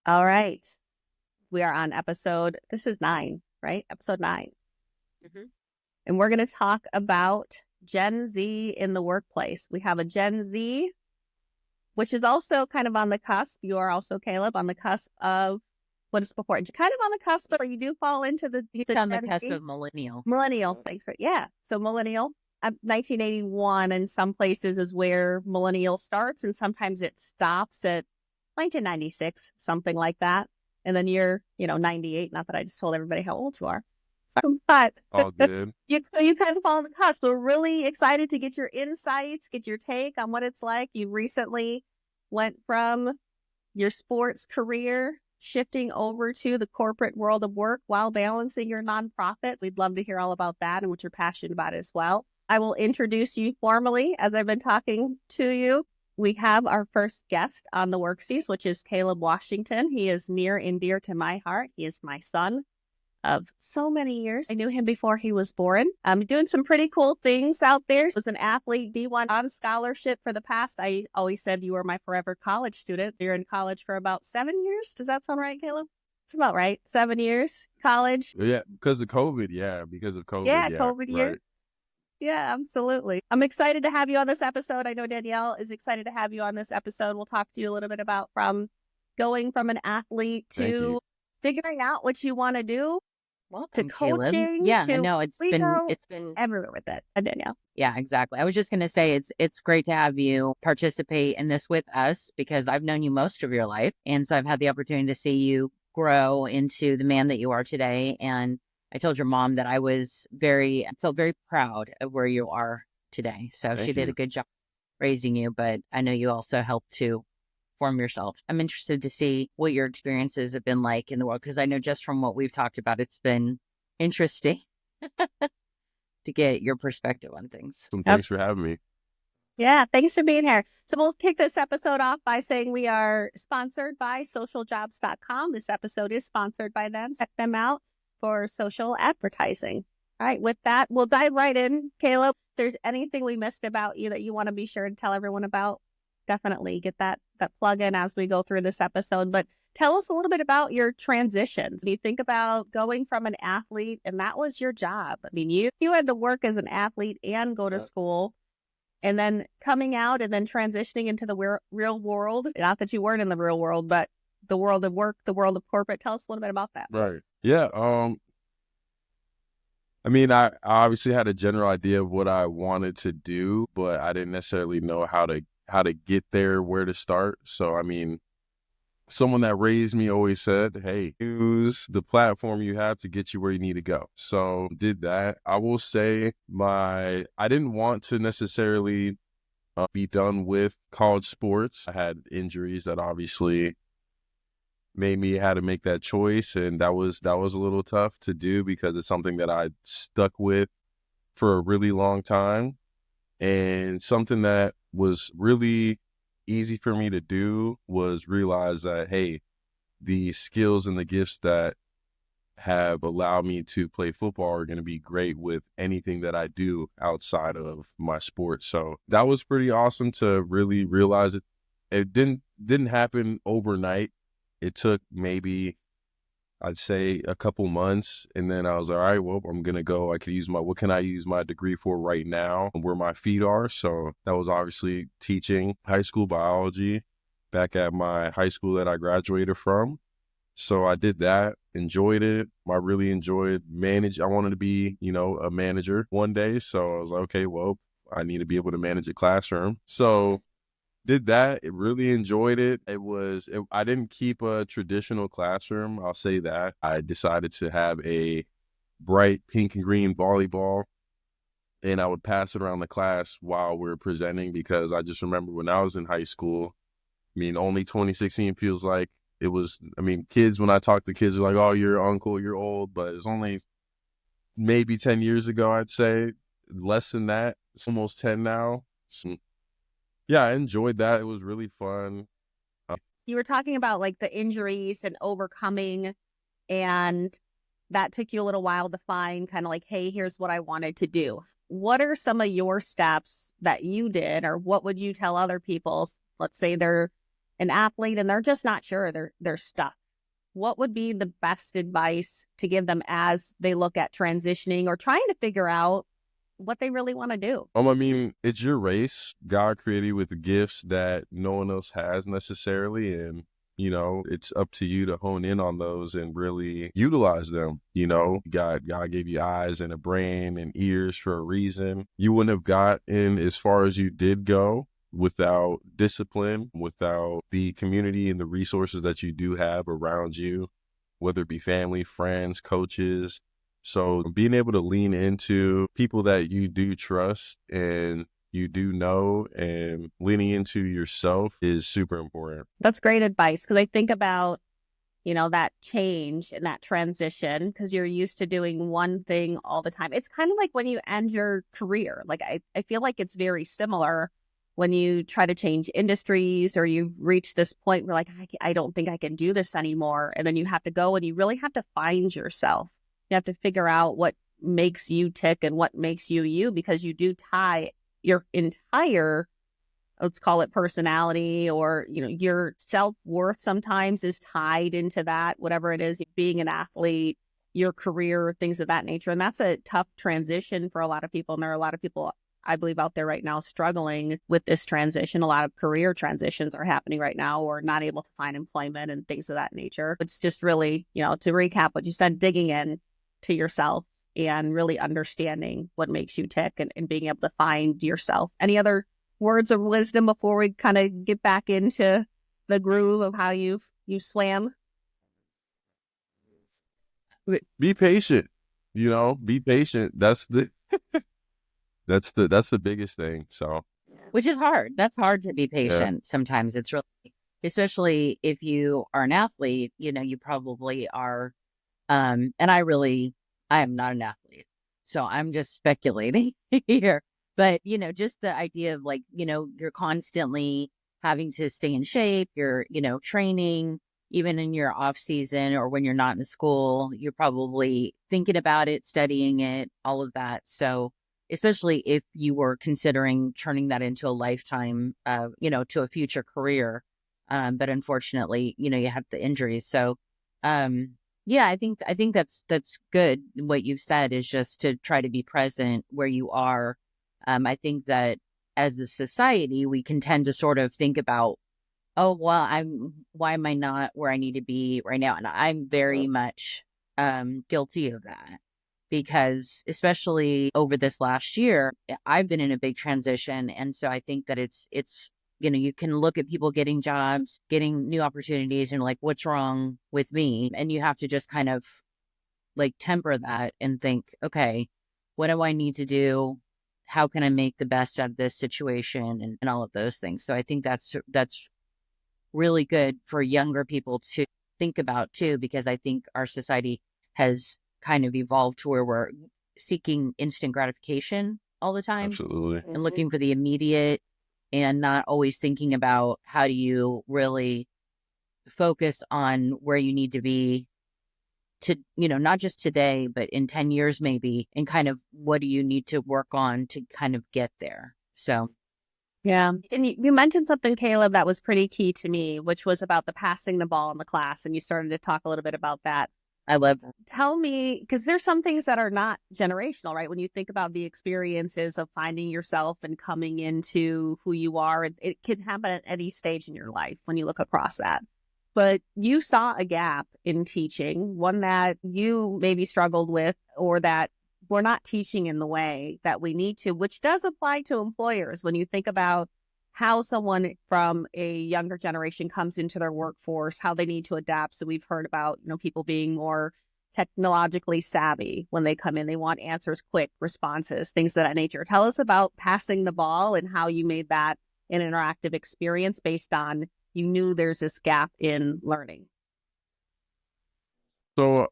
All right. We are on this is 9, right? Episode 9. Mm-hmm. And we're going to talk about Gen Z in the workplace. We have a Gen Z, which is also kind of on the cusp. You are also, Caeleb, on the cusp of what is before. Kind of on the cusp, but you do fall into the on the Gen cusp Z. of millennial. Millennial, thanks for So millennial. 1981 in some places is where millennial starts, and sometimes it stops at 1996, something like that. And then you're, 98. Not that I just told everybody how old you are. But all good. you kind of fall on the cusp. We're really excited to get your insights, get your take on what it's like. You recently went from your sports career shifting over to the corporate world of work while balancing your nonprofits. We'd love to hear all about that and what you're passionate about as well. I will introduce you formally as I've been talking to you. We have our first guest on the Worksties, which is Caeleb Washington. He is near and dear to my heart. He is my son of so many years. I knew him before he was born. Doing some pretty cool things out there. Was an athlete, D1 on scholarship for the past. I always said you were my forever college student. You're in college for about 7 years. Does that sound right, Caeleb? It's about right. 7 years college. Yeah, because of COVID. Yeah, because of COVID. Yeah, yeah COVID year. Right. Yeah, absolutely. I'm excited to have you on this episode. I know Danielle is excited to have you on this episode. We'll talk to you a little bit about from going from an athlete to figuring out what you want to do. Welcome, to coaching. Caeleb. Yeah, I know it's been everywhere with it. Danielle. Yeah, exactly. I was just going to say it's great to have you participate in this with us because I've known you most of your life, and so I've had the opportunity to see you grow into the man that you are today. And I told your mom that I felt very proud of where you are today. So she did a good job raising you, but I know you also helped to form yourself. I'm interested to see what your experiences have been like in the world, because I know just from what we've talked about, it's been interesting to get your perspective on things. Thanks for having me. Yeah, thanks for being here. So we'll kick this episode off by saying we are sponsored by socialjobs.com. This episode is sponsored by them. Check them out for social advertising. All right, with that, we'll dive right in. Caeleb, if there's anything we missed about you that you want to be sure to tell everyone about, definitely get that plug in as we go through this episode. But tell us a little bit about your transitions. When you think about going from an athlete, and that was your job. I mean, you had to work as an athlete and go to school, and then coming out and then transitioning into the real world. Not that you weren't in the real world, but the world of work, the world of corporate. Tell us a little bit about that. Right. Yeah. I mean, I obviously had a general idea of what I wanted to do, but I didn't necessarily know how to get there, where to start. So, I mean, someone that raised me always said, hey, use the platform you have to get you where you need to go. So did that. I will say I didn't want to necessarily be done with college sports. I had injuries that obviously made me had to make that choice. And that was a little tough to do because it's something that I stuck with for a really long time. And something that was really easy for me to do was realize that, hey, the skills and the gifts that have allowed me to play football are going to be great with anything that I do outside of my sport. So that was pretty awesome to really realize it. It didn't happen overnight. It took maybe, I'd say, a couple months, and then I was all right, well, I'm gonna go. What can I use my degree for right now, where my feet are? So that was obviously teaching high school biology back at my high school that I graduated from. So I did that, enjoyed it. I really enjoyed I wanted to be, a manager one day. So I was like, okay, well, I need to be able to manage a classroom. So did that. It really enjoyed it. I didn't keep a traditional classroom. I'll say that. I decided to have a bright pink and green volleyball, and I would pass it around the class while we're presenting, because I just remember when I was in high school, I mean, only 2016 feels like it was, kids, when I talk to kids, are like, oh, you're uncle, you're old, but it's only maybe 10 years ago, I'd say. Less than that. It's almost 10 now. So, yeah, I enjoyed that. It was really fun. You were talking about like the injuries and overcoming, and that took you a little while to find kind of like, hey, here's what I wanted to do. What are some of your steps that you did, or what would you tell other people? Let's say they're an athlete and they're just not sure, they're stuck. What would be the best advice to give them as they look at transitioning or trying to figure out what they really want to do? I mean, it's your race. God created you with gifts that no one else has necessarily. And, it's up to you to hone in on those and really utilize them. God gave you eyes and a brain and ears for a reason. You wouldn't have gotten as far as you did go without discipline, without the community and the resources that you do have around you, whether it be family, friends, coaches. So being able to lean into people that you do trust and you do know, and leaning into yourself is super important. That's great advice, because I think about, that change and that transition, because you're used to doing one thing all the time. It's kind of like when you end your career. Like I feel like it's very similar when you try to change industries or you reach this point where like, I don't think I can do this anymore. And then you have to go and you really have to find yourself. You have to figure out what makes you tick and what makes you you, because you do tie your entire, let's call it personality, or, your self-worth sometimes is tied into that, whatever it is, being an athlete, your career, things of that nature. And that's a tough transition for a lot of people. And there are a lot of people, I believe, out there right now struggling with this transition. A lot of career transitions are happening right now, or not able to find employment and things of that nature. It's just really, to recap what you said, digging in to yourself and really understanding what makes you tick, and being able to find yourself. Any other words of wisdom before we kind of get back into the groove of how you swam? Be patient, be patient. That's the biggest thing. So, which is hard. That's hard to be yeah. patient. Sometimes it's really, especially if you are an athlete, you probably are. And I am not an athlete, so I'm just speculating here. But, just the idea of like, you're constantly having to stay in shape, you're, training, even in your off season or when you're not in school, you're probably thinking about it, studying it, all of that. So especially if you were considering turning that into a lifetime, to a future career. But unfortunately, you have the injuries. So, yeah, I think that's good. What you've said is just to try to be present where you are. I think that as a society, we can tend to sort of think about, oh, well, why am I not where I need to be right now? And I'm very much guilty of that, because especially over this last year, I've been in a big transition. And so I think that it's you can look at people getting jobs, getting new opportunities, and like, what's wrong with me? And you have to just kind of like temper that and think, okay, what do I need to do? How can I make the best out of this situation, and all of those things. So I think that's really good for younger people to think about too, because I think our society has kind of evolved to where we're seeking instant gratification all the time. Absolutely. And looking for the immediate, and not always thinking about how do you really focus on where you need to be to, not just today, but in 10 years maybe, and kind of what do you need to work on to kind of get there. So, yeah. And you mentioned something, Caeleb, that was pretty key to me, which was about the passing the ball in the class. And you started to talk a little bit about that. I love that. Tell me, because there's some things that are not generational, right? When you think about the experiences of finding yourself and coming into who you are, it can happen at any stage in your life when you look across that. But you saw a gap in teaching, one that you maybe struggled with, or that we're not teaching in the way that we need to, which does apply to employers. When you think about how someone from a younger generation comes into their workforce, how they need to adapt. So we've heard about, people being more technologically savvy when they come in. They want answers quick, responses, things of that nature. Tell us about passing the ball and how you made that an interactive experience based on you knew there's this gap in learning. So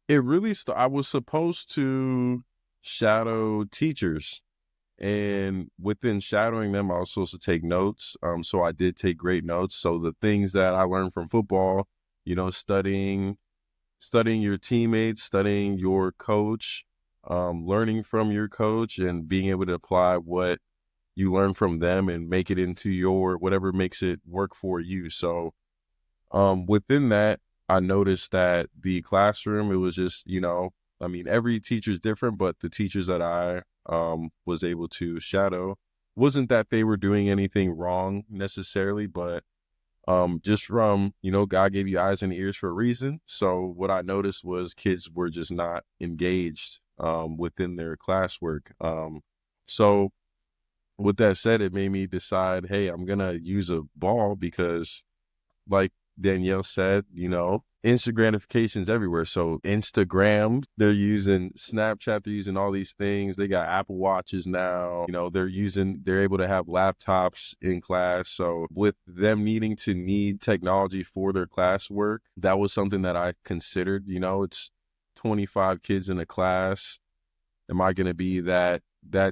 it really, I was supposed to shadow teachers. And within shadowing them, I was supposed to take notes. So I did take great notes. So the things that I learned from football, studying your teammates, studying your coach, learning from your coach, and being able to apply what you learn from them and make it into your whatever makes it work for you. So within that, I noticed that the classroom, it was just, I mean, every teacher's different, but the teachers that I was able to shadow, wasn't that they were doing anything wrong necessarily, but just from, God gave you eyes and ears for a reason. So what I noticed was kids were just not engaged within their classwork. So with that said, it made me decide, hey, I'm going to use a ball because, like Danielle said, instant gratification's everywhere. So Instagram, they're using Snapchat, they're using all these things. They got Apple Watches now. They're able to have laptops in class. So with them needing to need technology for their classwork, that was something that I considered. It's 25 kids in a class. Am I going to be that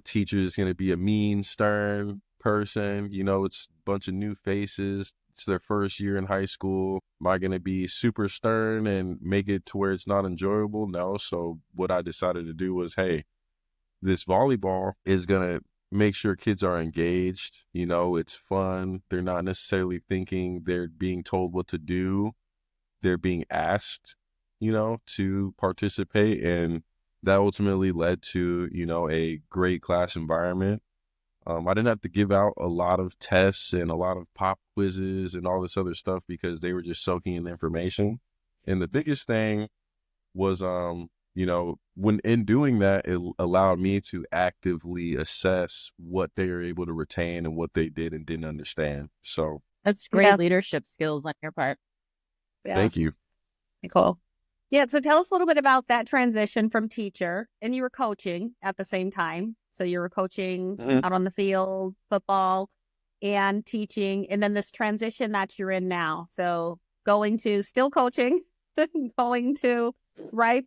teacher is going to be a mean, stern person? It's a bunch of new faces. It's their first year in high school. Am I going to be super stern and make it to where it's not enjoyable? No. So what I decided to do was, hey, this volleyball is going to make sure kids are engaged. It's fun. They're not necessarily thinking they're being told what to do. They're being asked, to participate. And that ultimately led to, a great class environment. I didn't have to give out a lot of tests and a lot of pop quizzes and all this other stuff because they were just soaking in the information. And the biggest thing was, when in doing that, it allowed me to actively assess what they were able to retain and what they did and didn't understand. So That's great leadership skills on your part. Yeah. Thank you. Cool. Yeah. So tell us a little bit about that transition from teacher, and you were coaching at the same time. So you were coaching out on the field, football, and teaching, and then this transition that you're in now. So going to still coaching, going to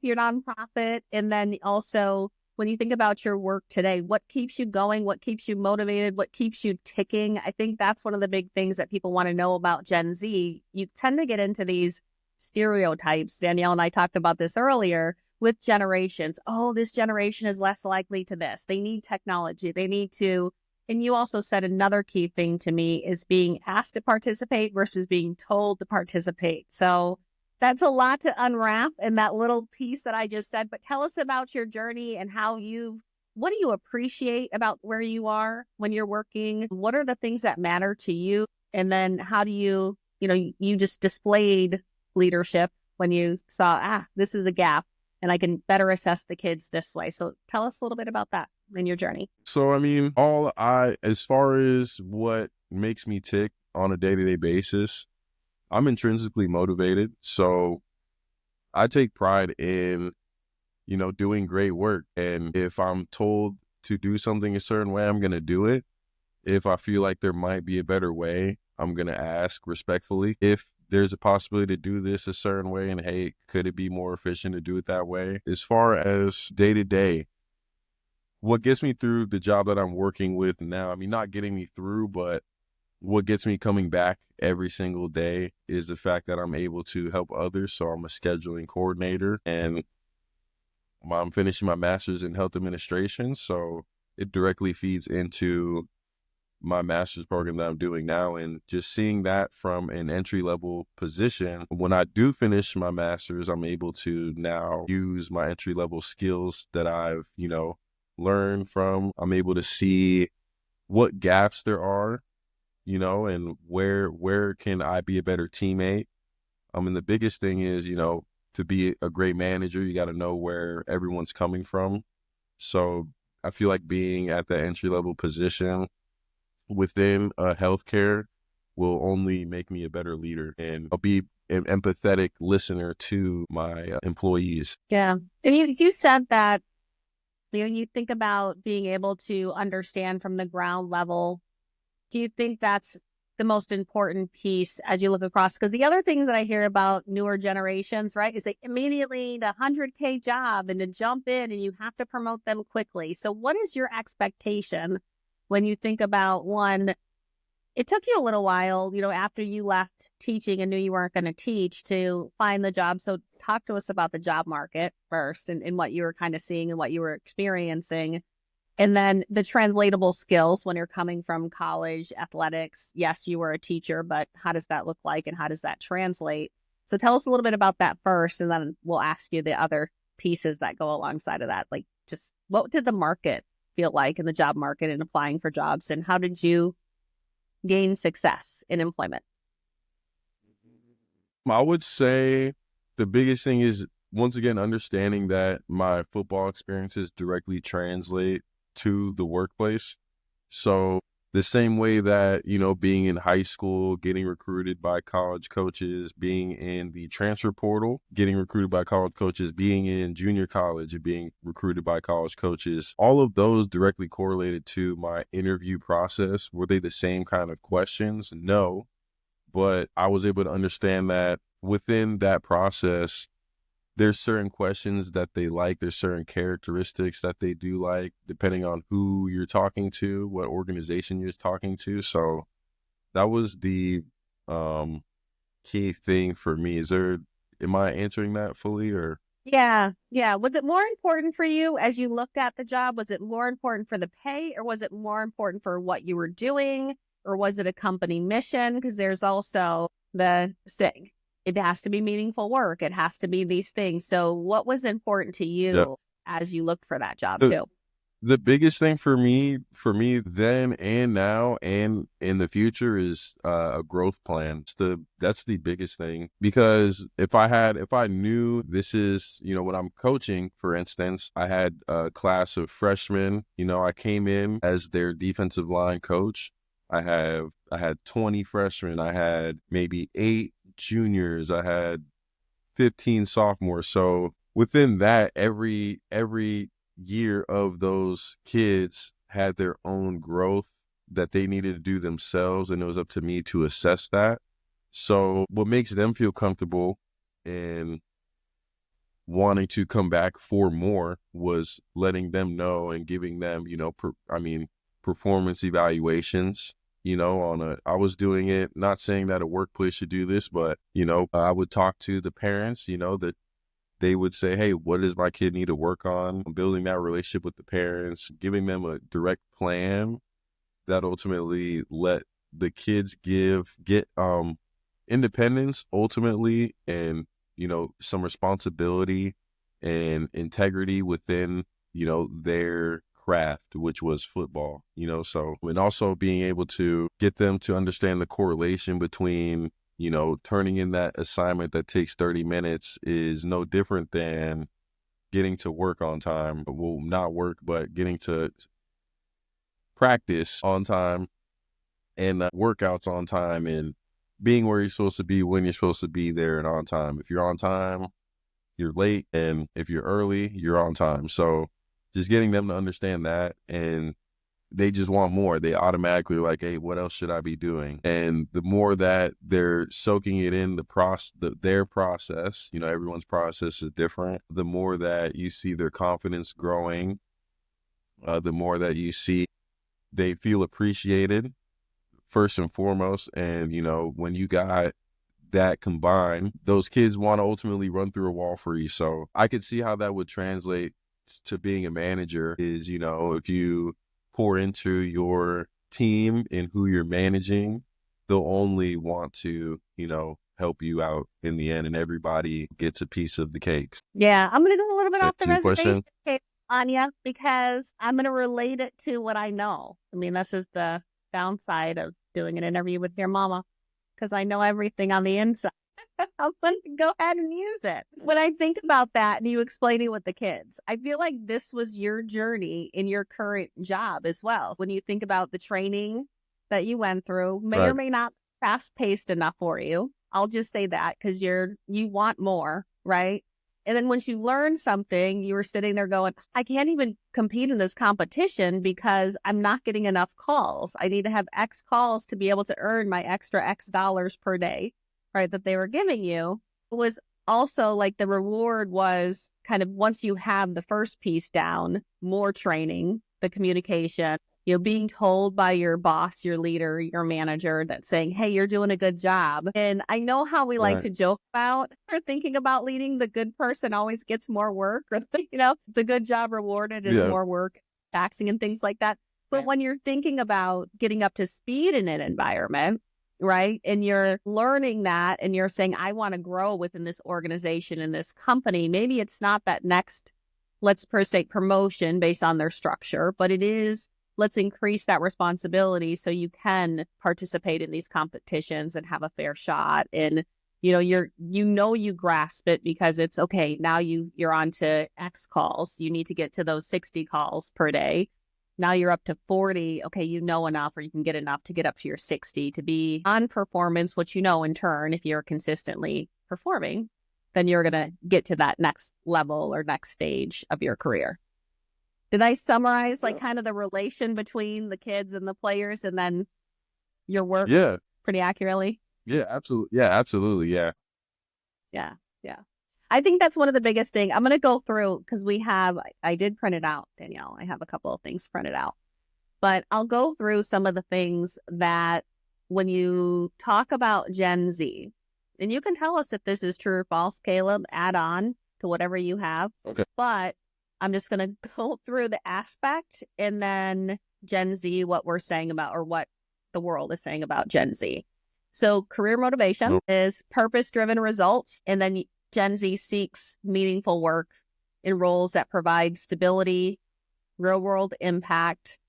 your nonprofit, and then also when you think about your work today, what keeps you going? What keeps you motivated? What keeps you ticking? I think that's one of the big things that people want to know about Gen Z. You tend to get into these stereotypes. Danielle and I talked about this earlier with generations. Oh, this generation is less likely to this. They need technology. They need to. And you also said another key thing to me is being asked to participate versus being told to participate. So that's a lot to unwrap in that little piece that I just said. But tell us about your journey and what do you appreciate about where you are when you're working? What are the things that matter to you? And then how do you just displayed leadership when you saw, this is a gap and I can better assess the kids this way. So tell us a little bit about that in your journey. So, I mean, as far as what makes me tick on a day-to-day basis, I'm intrinsically motivated. So I take pride in, doing great work. And if I'm told to do something a certain way, I'm going to do it. If I feel like there might be a better way, I'm going to ask respectfully. If there's a possibility to do this a certain way and, hey, could it be more efficient to do it that way? As far as day to day, what gets me through the job that I'm working with now, I mean, not getting me through, but what gets me coming back every single day is the fact that I'm able to help others. So I'm a scheduling coordinator and I'm finishing my master's in health administration. So it directly feeds into my master's program that I'm doing now, and just seeing that from an entry-level position. When I do finish my master's, I'm able to now use my entry-level skills that I've, learned from. I'm able to see what gaps there are, and where can I be a better teammate. And the biggest thing is, to be a great manager, you got to know where everyone's coming from. So I feel like being at the entry-level position within healthcare will only make me a better leader, and I'll be an empathetic listener to my employees. Yeah. And you said that, you think about being able to understand from the ground level. Do you think that's the most important piece as you look across? Because the other things that I hear about newer generations, right, is they immediately need a 100K job and to jump in and you have to promote them quickly. So what is your expectation when you think about, one, it took you a little while, after you left teaching and knew you weren't going to teach, to find the job. So talk to us about the job market first and what you were kind of seeing and what you were experiencing. And then the translatable skills when you're coming from college athletics. Yes, you were a teacher, but how does that look like and how does that translate? So tell us a little bit about that first, and then we'll ask you the other pieces that go alongside of that. Like, just what did the market feel like in the job market and applying for jobs, and how did you gain success in employment? I would say the biggest thing is, once again, understanding that my football experiences directly translate to the workplace. So the same way that, being in high school, getting recruited by college coaches, being in the transfer portal, getting recruited by college coaches, being in junior college and being recruited by college coaches, all of those directly correlated to my interview process. Were they the same kind of questions? No. But I was able to understand that within that process, there's certain questions that they like. There's certain characteristics that they do like, depending on who you're talking to, what organization you're talking to. So that was the key thing for me. Am I answering that fully, or? Yeah. Yeah. Was it more important for you as you looked at the job? Was it more important for the pay, or was it more important for what you were doing? Or was it a company mission? Because there's also the SIG. It has to be meaningful work. It has to be these things. So what was important to Yeah. you as you looked for that job The, too? the biggest thing for me then and now and in the future is a growth plan. That's the biggest thing, because if I knew this is, when I'm coaching, for instance, I had a class of freshmen. I came in as their defensive line coach. I had 20 freshmen. I had maybe 8 juniors. I had 15 sophomores. So within that, every year of those kids had their own growth that they needed to do themselves, and it was up to me to assess that. So what makes them feel comfortable and wanting to come back for more was letting them know and giving them, performance evaluations. I was doing it, not saying that a workplace should do this, but, I would talk to the parents, that they would say, hey, what does my kid need to work on? Building that relationship with the parents, giving them a direct plan that ultimately let the kids get independence ultimately, and, some responsibility and integrity within, their craft, which was football, so, and also being able to get them to understand the correlation between, turning in that assignment that takes 30 minutes is no different than getting to work on time. Well, not work, but getting to practice on time and workouts on time, and being where you're supposed to be when you're supposed to be there and on time. If you're on time, you're late, and if you're early, you're on time. So just getting them to understand that, and they just want more. They automatically like, hey, what else should I be doing? And the more that they're soaking it in their process, everyone's process is different. The more that you see their confidence growing, the more that you see they feel appreciated first and foremost. And, when you got that combined, those kids want to ultimately run through a wall for you. So I could see how that would translate to being a manager is, if you pour into your team and who you're managing, they'll only want to, help you out in the end, and everybody gets a piece of the cakes. Yeah, I'm going to go a little bit Is off that the your reservation, question? Anya, because I'm going to relate it to what I know. I mean, this is the downside of doing an interview with your mama, because I know everything on the inside. I'm going to go ahead and use it. When I think about that and you explaining with the kids, I feel like this was your journey in your current job as well. When you think about the training that you went through, may or Right. may not fast paced enough for you. I'll just say that because you want more, right? And then once you learn something, you were sitting there going, I can't even compete in this competition because I'm not getting enough calls. I need to have X calls to be able to earn my extra X dollars per day, right, that they were giving you. It was also like the reward was kind of, once you have the first piece down, more training, the communication, being told by your boss, your leader, your manager, that's saying, hey, you're doing a good job. And I know how we like Right. to joke about or thinking about leading, the good person always gets more work, or, the good job rewarded is Yeah. more work taxing and things like that. But when you're thinking about getting up to speed in an environment, right, and you're learning that and you're saying, I want to grow within this organization and this company, maybe it's not that next, let's per se promotion based on their structure, but it is, let's increase that responsibility so you can participate in these competitions and have a fair shot. And you grasp it because it's okay. Now you're on to X calls. You need to get to those 60 calls per day. Now you're up to 40. Okay, you know enough, or you can get enough to get up to your 60 to be on performance, which in turn, if you're consistently performing, then you're going to get to that next level or next stage of your career. Did I summarize kind of the relation between the kids and the players and then your work pretty accurately? Yeah, absolutely. Yeah, absolutely. Yeah. Yeah. Yeah. I think that's one of the biggest things. I'm going to go through because I did print it out, Danielle. I have a couple of things printed out, but I'll go through some of the things that when you talk about Gen Z, and you can tell us if this is true or false, Caeleb, add on to whatever you have. Okay. But I'm just going to go through the aspect and then Gen Z, what we're saying about, or what the world is saying about Gen Z. So career motivation is purpose-driven results. And then Gen Z seeks meaningful work in roles that provide stability, real-world impact,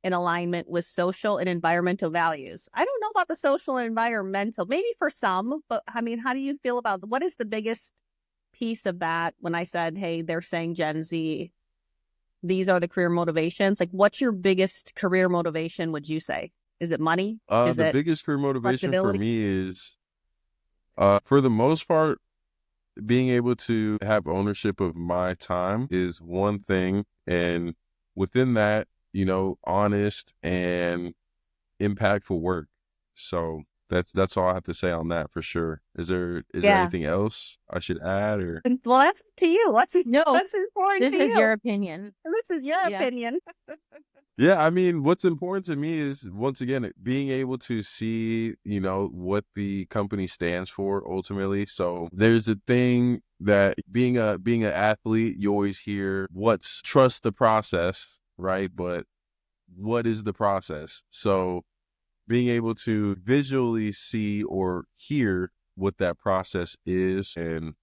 in alignment with social and environmental values. I don't know about the social and environmental, maybe for some, but I mean, how do you feel about what is the biggest piece of that when I said, hey, they're saying Gen Z, these are the career motivations? Like, what's your biggest career motivation, would you say? Is it money? Is The it biggest career motivation for me is, for the most part, being able to have ownership of my time is one thing. And within that, honest and impactful work. So that's all I have to say on that for sure. Is there anything else I should add, or? Well, that's up to you. What's important this to you? This is your opinion. This is your opinion. Yeah, I mean, what's important to me is, once again, being able to see, what the company stands for ultimately. So there's a thing that being an athlete, you always hear what's trust the process, right? But what is the process? So being able to visually see or hear what that process is, and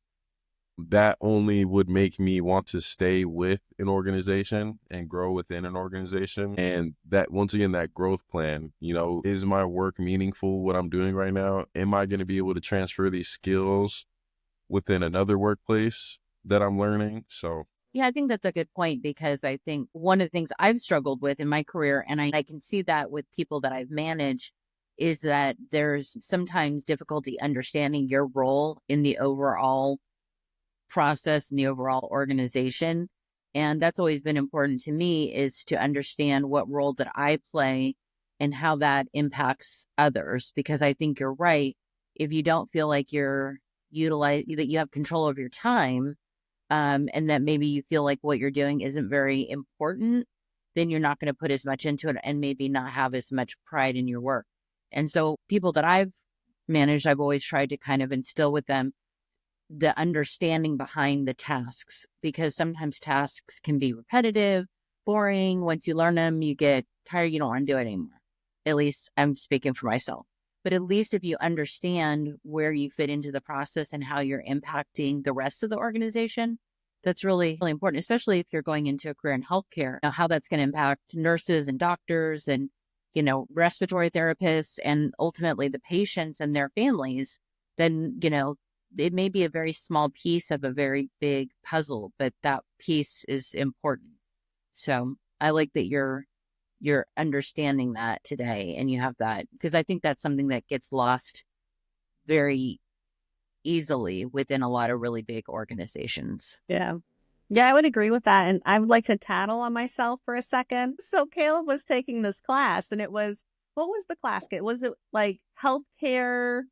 that only would make me want to stay with an organization and grow within an organization. And that, once again, that growth plan, is my work meaningful, what I'm doing right now? Am I going to be able to transfer these skills within another workplace that I'm learning? So yeah, I think that's a good point, because I think one of the things I've struggled with in my career, and I can see that with people that I've managed, is that there's sometimes difficulty understanding your role in the overall process and the overall organization. And that's always been important to me, is to understand what role that I play and how that impacts others. Because I think you're right. If you don't feel like that you have control of your time, and that maybe you feel like what you're doing isn't very important, then you're not going to put as much into it and maybe not have as much pride in your work. And so people that I've managed, I've always tried to kind of instill with them the understanding behind the tasks, because sometimes tasks can be repetitive, boring. Once you learn them, you get tired. You don't want to do it anymore. At least I'm speaking for myself. But at least if you understand where you fit into the process and how you're impacting the rest of the organization, that's really, really important, especially if you're going into a career in healthcare, how that's going to impact nurses and doctors and, respiratory therapists, and ultimately the patients and their families. Then, it may be a very small piece of a very big puzzle, but that piece is important. So I like that you're understanding that today, and you have that, because I think that's something that gets lost very easily within a lot of really big organizations. Yeah. Yeah, I would agree with that. And I would like to tattle on myself for a second. So Caeleb was taking this class, and what was the class? Was it like healthcare?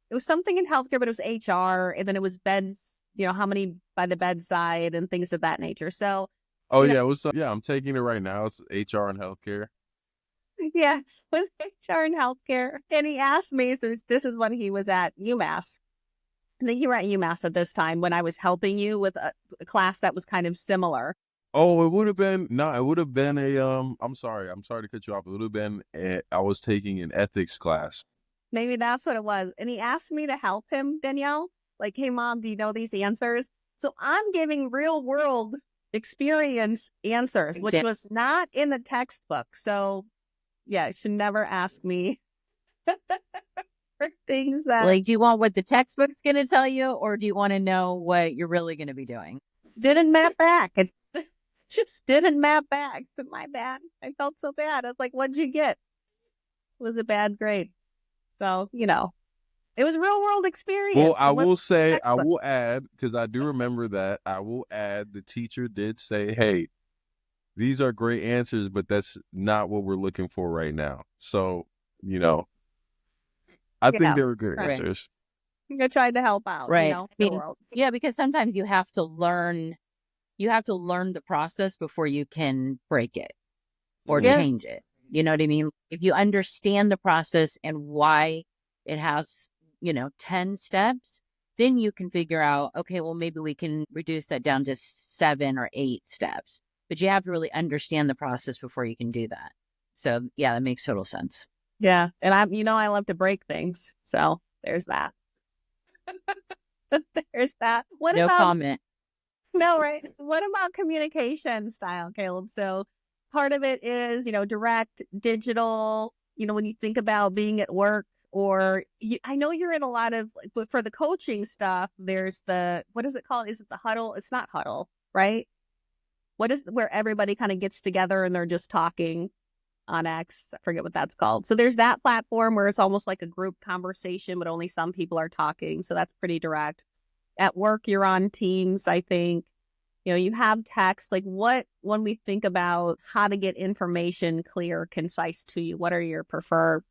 It was something in healthcare, but it was HR, and then it was beds, how many by the bedside and things of that nature. So, I'm taking it right now. It's HR and healthcare. Yeah, it was HR and healthcare. And he asked me, so this is when he was at UMass. I think you were at UMass at this time when I was helping you with a class that was kind of similar. Oh, it would have been no, it would have been a I'm sorry to cut you off. It would have been I was taking an ethics class. Maybe that's what it was. And he asked me to help him, Danielle. Like, hey, mom, do you know these answers? So I'm giving real world experience answers, which was not in the textbook. So, yeah, you should never ask me for things that Like, do you want what the textbook's going to tell you, or do you want to know what you're really going to be doing? didn't map back. It just didn't map back. But my bad. I felt so bad. I was like, what'd you get? It was a bad grade. So, it was real world experience. Well, I will textbook. add, because I do remember that, I will add the teacher did say, hey, these are great answers, but that's not what we're looking for right now. So, I think they were good right. answers. I tried to help out, Right. the world. Yeah, because sometimes you have to learn the process before you can break it or change it. You know what I mean? If you understand the process and why it has, 10 steps, then you can figure out, okay, well, maybe we can reduce that down to 7 or 8 steps. But you have to really understand the process before you can do that. So, yeah, that makes total sense. Yeah. And I love to break things. So there's that. There's that. No comment. No, right. What about communication style, Caeleb? So part of it is, direct, digital, when you think about being at work or I know you're in a lot of, but for the coaching stuff, there's what is it called? Is it the huddle? It's not huddle, right? What is where everybody kind of gets together and they're just talking on X? I forget what that's called. So there's that platform where it's almost like a group conversation, but only some people are talking. So that's pretty direct. At work, you're on Teams, I think. You have text. Like when we think about how to get information clear, concise to you, what are your preferred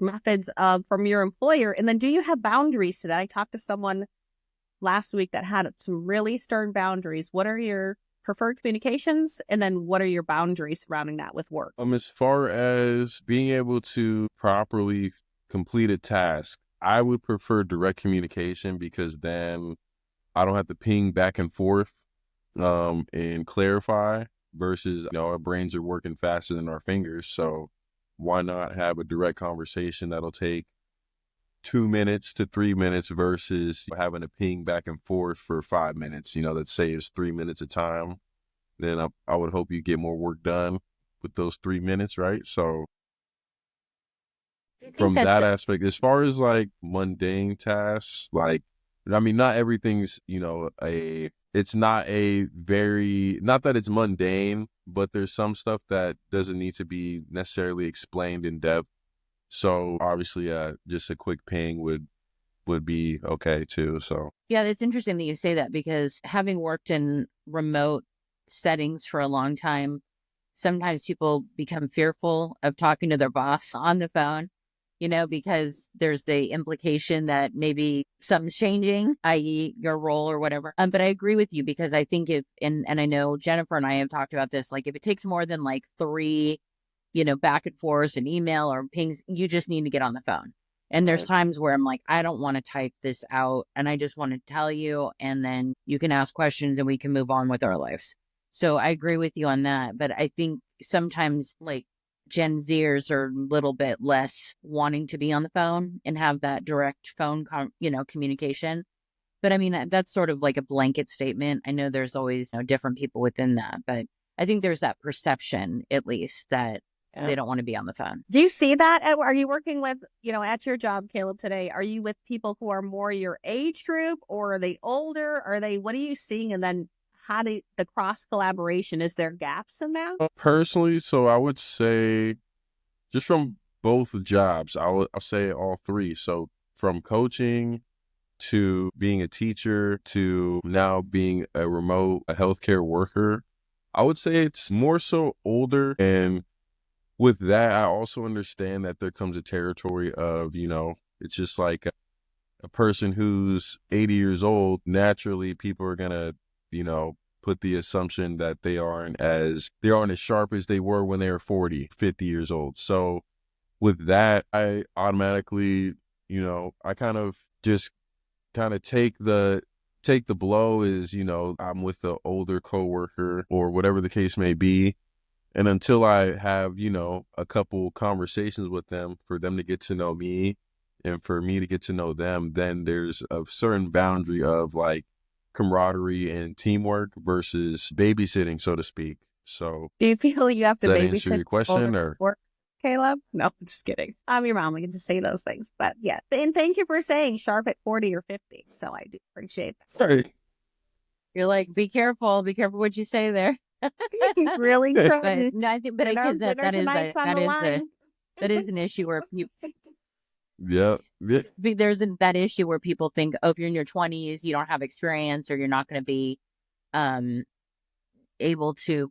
methods from your employer? And then do you have boundaries to that? I talked to someone last week that had some really stern boundaries. What are your preferred communications? And then what are your boundaries surrounding that with work? As far as being able to properly complete a task, I would prefer direct communication because then I don't have to ping back and forth and clarify versus, our brains are working faster than our fingers. So why not have a direct conversation that'll take 2 minutes to 3 minutes versus having to ping back and forth for 5 minutes, that saves 3 minutes of time. Then I would hope you get more work done with those 3 minutes, right? So from that aspect, as far as like mundane tasks, like, not everything's, it's not not that it's mundane, but there's some stuff that doesn't need to be necessarily explained in depth. So obviously, just a quick ping would be okay too. So yeah, it's interesting that you say that because having worked in remote settings for a long time, sometimes people become fearful of talking to their boss on the phone, because there's the implication that maybe something's changing, i.e. your role or whatever. But I agree with you because I think and I know Jennifer and I have talked about this, like if it takes more than like 3, back and forth and email or pings, you just need to get on the phone. And there's times where I'm like, I don't want to type this out and I just want to tell you, and then you can ask questions and we can move on with our lives. So I agree with you on that. But I think sometimes like Gen Zers are a little bit less wanting to be on the phone and have that direct phone, communication. But I mean, that's sort of like a blanket statement. I know there's always different people within that, but I think there's that perception, at least, that they don't want to be on the phone. Do you see that? Are you working with, at your job, Caeleb, today? Are you with people who are more your age group, or are they older? What are you seeing? And then how do the cross collaboration, is there gaps in that? Personally, so I would say just from both jobs, I'll say all three. So from coaching to being a teacher to now being a healthcare worker, I would say it's more so older. And with that, I also understand that there comes a territory of, it's just like a person who's 80 years old, naturally people are going to, put the assumption that they aren't as sharp as they were when they were 40, 50 years old. So with that, I automatically, I kind of take take the blow is, I'm with the older coworker or whatever the case may be. And until I have, a couple conversations with them for them to get to know me and for me to get to know them, then there's a certain boundary of like camaraderie and teamwork versus babysitting, so to speak. So Do you feel you have to does that answer babysit your question or? work, Caeleb? No, I'm just kidding. I'm your mom. I get to say those things. But yeah. And thank you for saying sharp at 40 or 50. So I do appreciate that. Right. You're like, be careful what you say there. Really But trying. no, I think, but because Dinner tonight's on the line. that is an issue where people, Yeah. there's that issue where people think, oh, if you're in your 20s, you don't have experience, or you're not going to be able to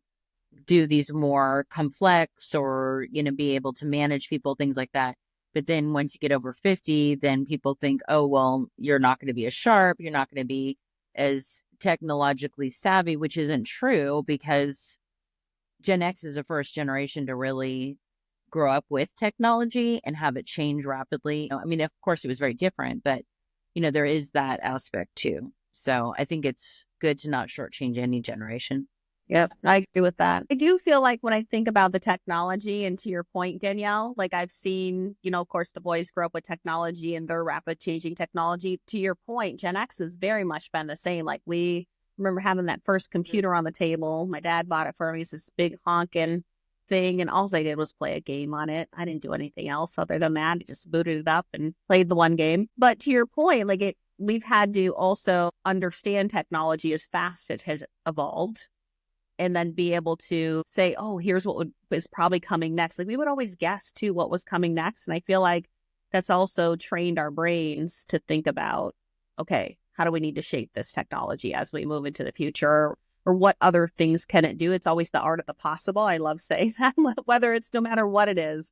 do these more complex, or be able to manage people, things like that. But then once you get over 50, then people think, oh, well, you're not going to be as sharp, you're not going to be as technologically savvy, which isn't true, because Gen X is the first generation to really grow up with technology and have it change rapidly. I mean, of course, it was very different, but there is that aspect too. So I think it's good to not shortchange any generation. Yep, I agree with that. I do feel like when I think about the technology, and to your point, Danielle, like I've seen, of course, the boys grow up with technology and their rapid changing technology. To your point, Gen X has very much been the same. Like we remember having that first computer on the table. My dad bought it for me. It's this big honking thing, and all I did was play a game on it. I didn't do anything else other than that. I just booted it up and played the one game. But to your point, like we've had to also understand technology as fast as it has evolved, and then be able to say, oh, here's what is probably coming next. Like we would always guess too what was coming next. And I feel like that's also trained our brains to think about, okay, how do we need to shape this technology as we move into the future? Or what other things can it do? It's always the art of the possible. I love saying that, whether it's no matter what it is,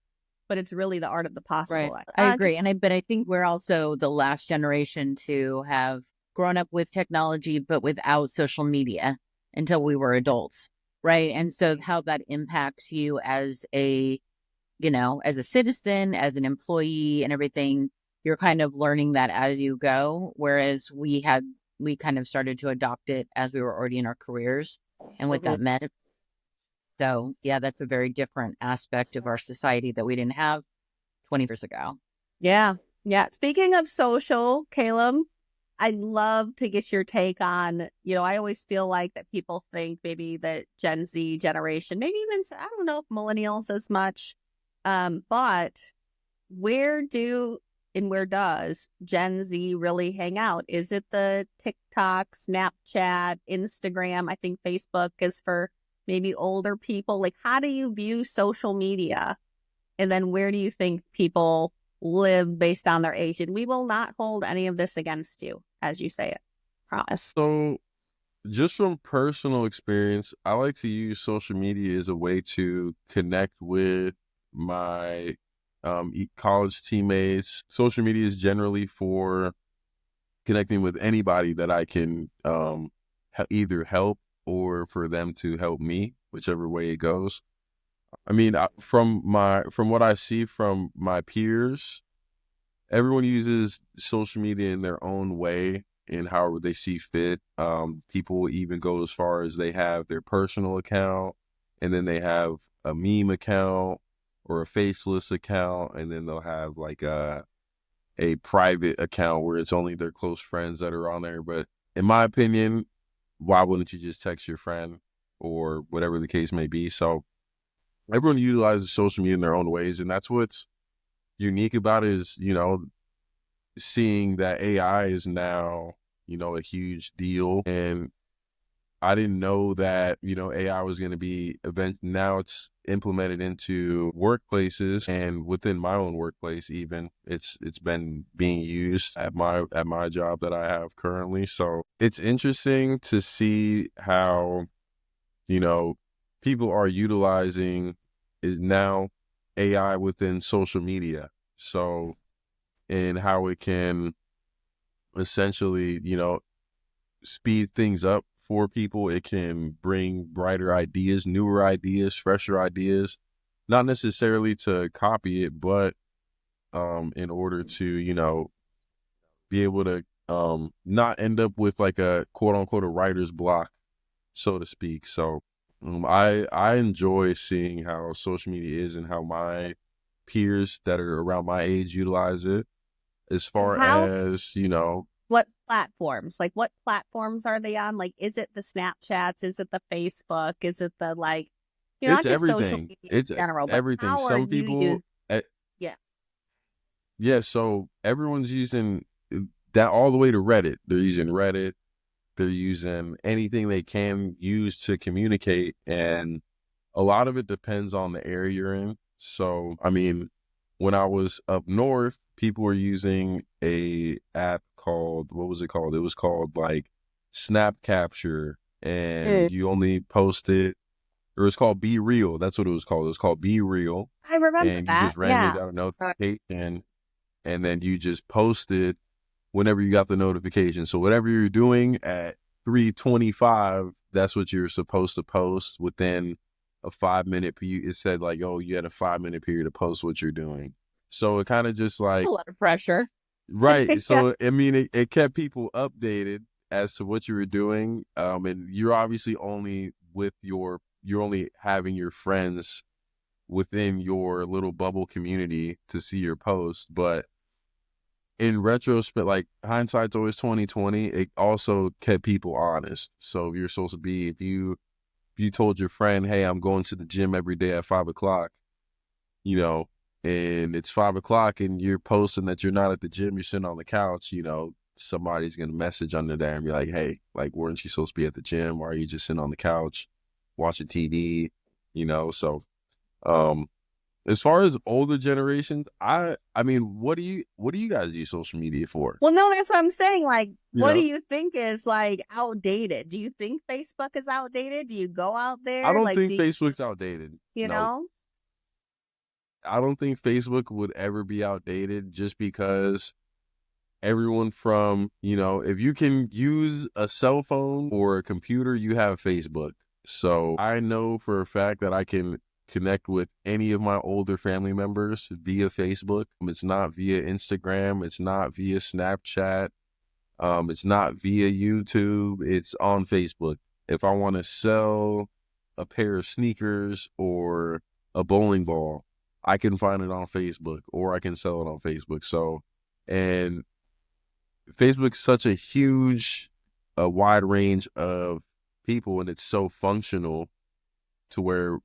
but it's really the art of the possible. Right. I agree. But I think we're also the last generation to have grown up with technology, but without social media until we were adults. Right. And so how that impacts you as a citizen, as an employee and everything, you're kind of learning that as you go. Whereas we kind of started to adopt it as we were already in our careers and what that meant. So yeah, that's a very different aspect of our society that we didn't have 20 years ago. Yeah. Yeah. Speaking of social, Caeleb, I'd love to get your take on, I always feel like that people think maybe the Gen Z generation, maybe even, I don't know if millennials as much, but where does Gen Z really hang out? Is it the TikTok, Snapchat, Instagram? I think Facebook is for maybe older people. Like, how do you view social media? And then where do you think people live based on their age? And we will not hold any of this against you as you say it. Promise. So just from personal experience, I like to use social media as a way to connect with my college teammates. Social media is generally for connecting with anybody that I can either help or for them to help me, whichever way it goes. I mean, from what I see from my peers, everyone uses social media in their own way and however they see fit. People will even go as far as they have their personal account, and then they have a meme account or a faceless account, and then they'll have like a private account where it's only their close friends that are on there. But in my opinion, why wouldn't you just text your friend or whatever the case may be? So everyone utilizes social media in their own ways, and that's what's unique about it is, seeing that AI is now, a huge deal. And I didn't know that, AI was going to be now it's implemented into workplaces, and within my own workplace, even it's been being used at my job that I have currently. So it's interesting to see how, people are utilizing is now AI within social media. So, and how it can essentially, speed things up for people. It can bring brighter ideas, newer ideas, fresher ideas, not necessarily to copy it, but in order to, be able to not end up with like a quote unquote a writer's block, so to speak. So I enjoy seeing how social media is and how my peers that are around my age utilize it. As And far how, as, what platforms? Like, what platforms are they on? Like, is it the Snapchats? Is it the Facebook? Is it the, like, it's not just social everything. media It's in general, but everything. how are Some you people, using? Yeah. yeah, so everyone's using that all the way to Reddit. They're using Reddit. They're using anything they can use to communicate. And a lot of it depends on the area you're in. So, I mean, when I was up north, people were using a app called, what was it called? It was called like Snap Capture, and Mm. you only posted, or it was called Be Real. That's what it was called. It was called Be Real. I remember And you that. just randomly Yeah. got a notification, and then you just posted whenever you got the notification. So whatever you're doing at 3:25, that's what you're supposed to post within a 5 minute period. It said like, oh, you had a 5 minute period to post what you're doing. So it kind of just A like, lot of pressure. right. Yeah. So, I mean, it kept people updated as to what you were doing. And you're obviously only you're only having your friends within your little bubble community to see your post. But in retrospect, like hindsight's always 2020. It also kept people honest. So if you're supposed to be, if you told your friend, hey, I'm going to the gym every day at 5 o'clock, you know, and it's 5 o'clock and you're posting that you're not at the gym, you're sitting on the couch, somebody's gonna message under there and be like, hey, like, weren't you supposed to be at the gym? Why are you just sitting on the couch watching TV? So um as far as older generations, I mean, what do you guys use social media for? Well, no, that's what I'm saying. Like, You what do know, you think is like outdated? Do you think Facebook is outdated? Do you go out I there? don't Like, think Facebook's outdated. you No, know? I don't think Facebook would ever be outdated just because everyone from, if you can use a cell phone or a computer, you have Facebook. So I know for a fact that I can connect with any of my older family members via Facebook. It's not via Instagram. It's not via Snapchat. It's not via YouTube. It's on Facebook. If I want to sell a pair of sneakers or a bowling ball, I can find it on Facebook or I can sell it on Facebook. So, and Facebook's such a huge, a wide range of people, and it's so functional to where,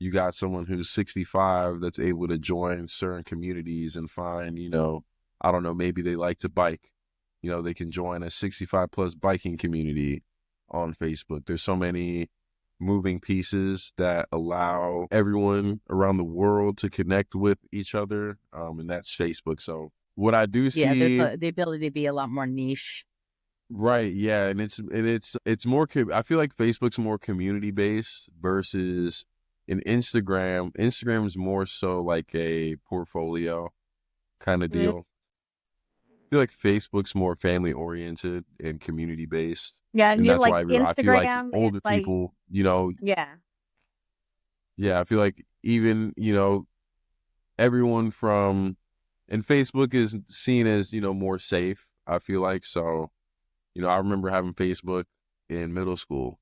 you got someone who's 65 that's able to join certain communities and find, I don't know, maybe they like to bike. They can join a 65 plus biking community on Facebook. There's so many moving pieces that allow everyone around the world to connect with each other. And that's Facebook. So what I do Yeah, there's see, the ability to be a lot more niche. right, yeah, and it's more. I feel like Facebook's more community based versus an Instagram. Instagram's more so like a portfolio kind of Mm. deal. I feel like Facebook's more family oriented and community based, Yeah. And and you that's like why I feel like Instagram, it's older like, people, yeah. yeah, I feel like even everyone from, and Facebook is seen as more safe. I feel like so. I remember having Facebook in middle school,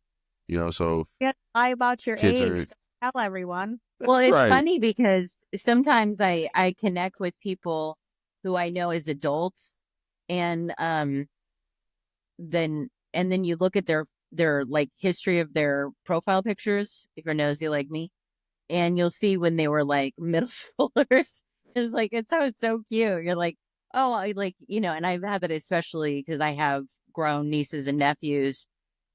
so Yeah. Lie about your kids age. are, Don't tell everyone. Well, it's right. funny because sometimes I connect with people who I know as adults, and then you look at their like history of their profile pictures if you're nosy like me, and you'll see when they were like middle schoolers. It's like it's so cute. You're like, oh, I like, and I've had that especially because I have grown nieces and nephews,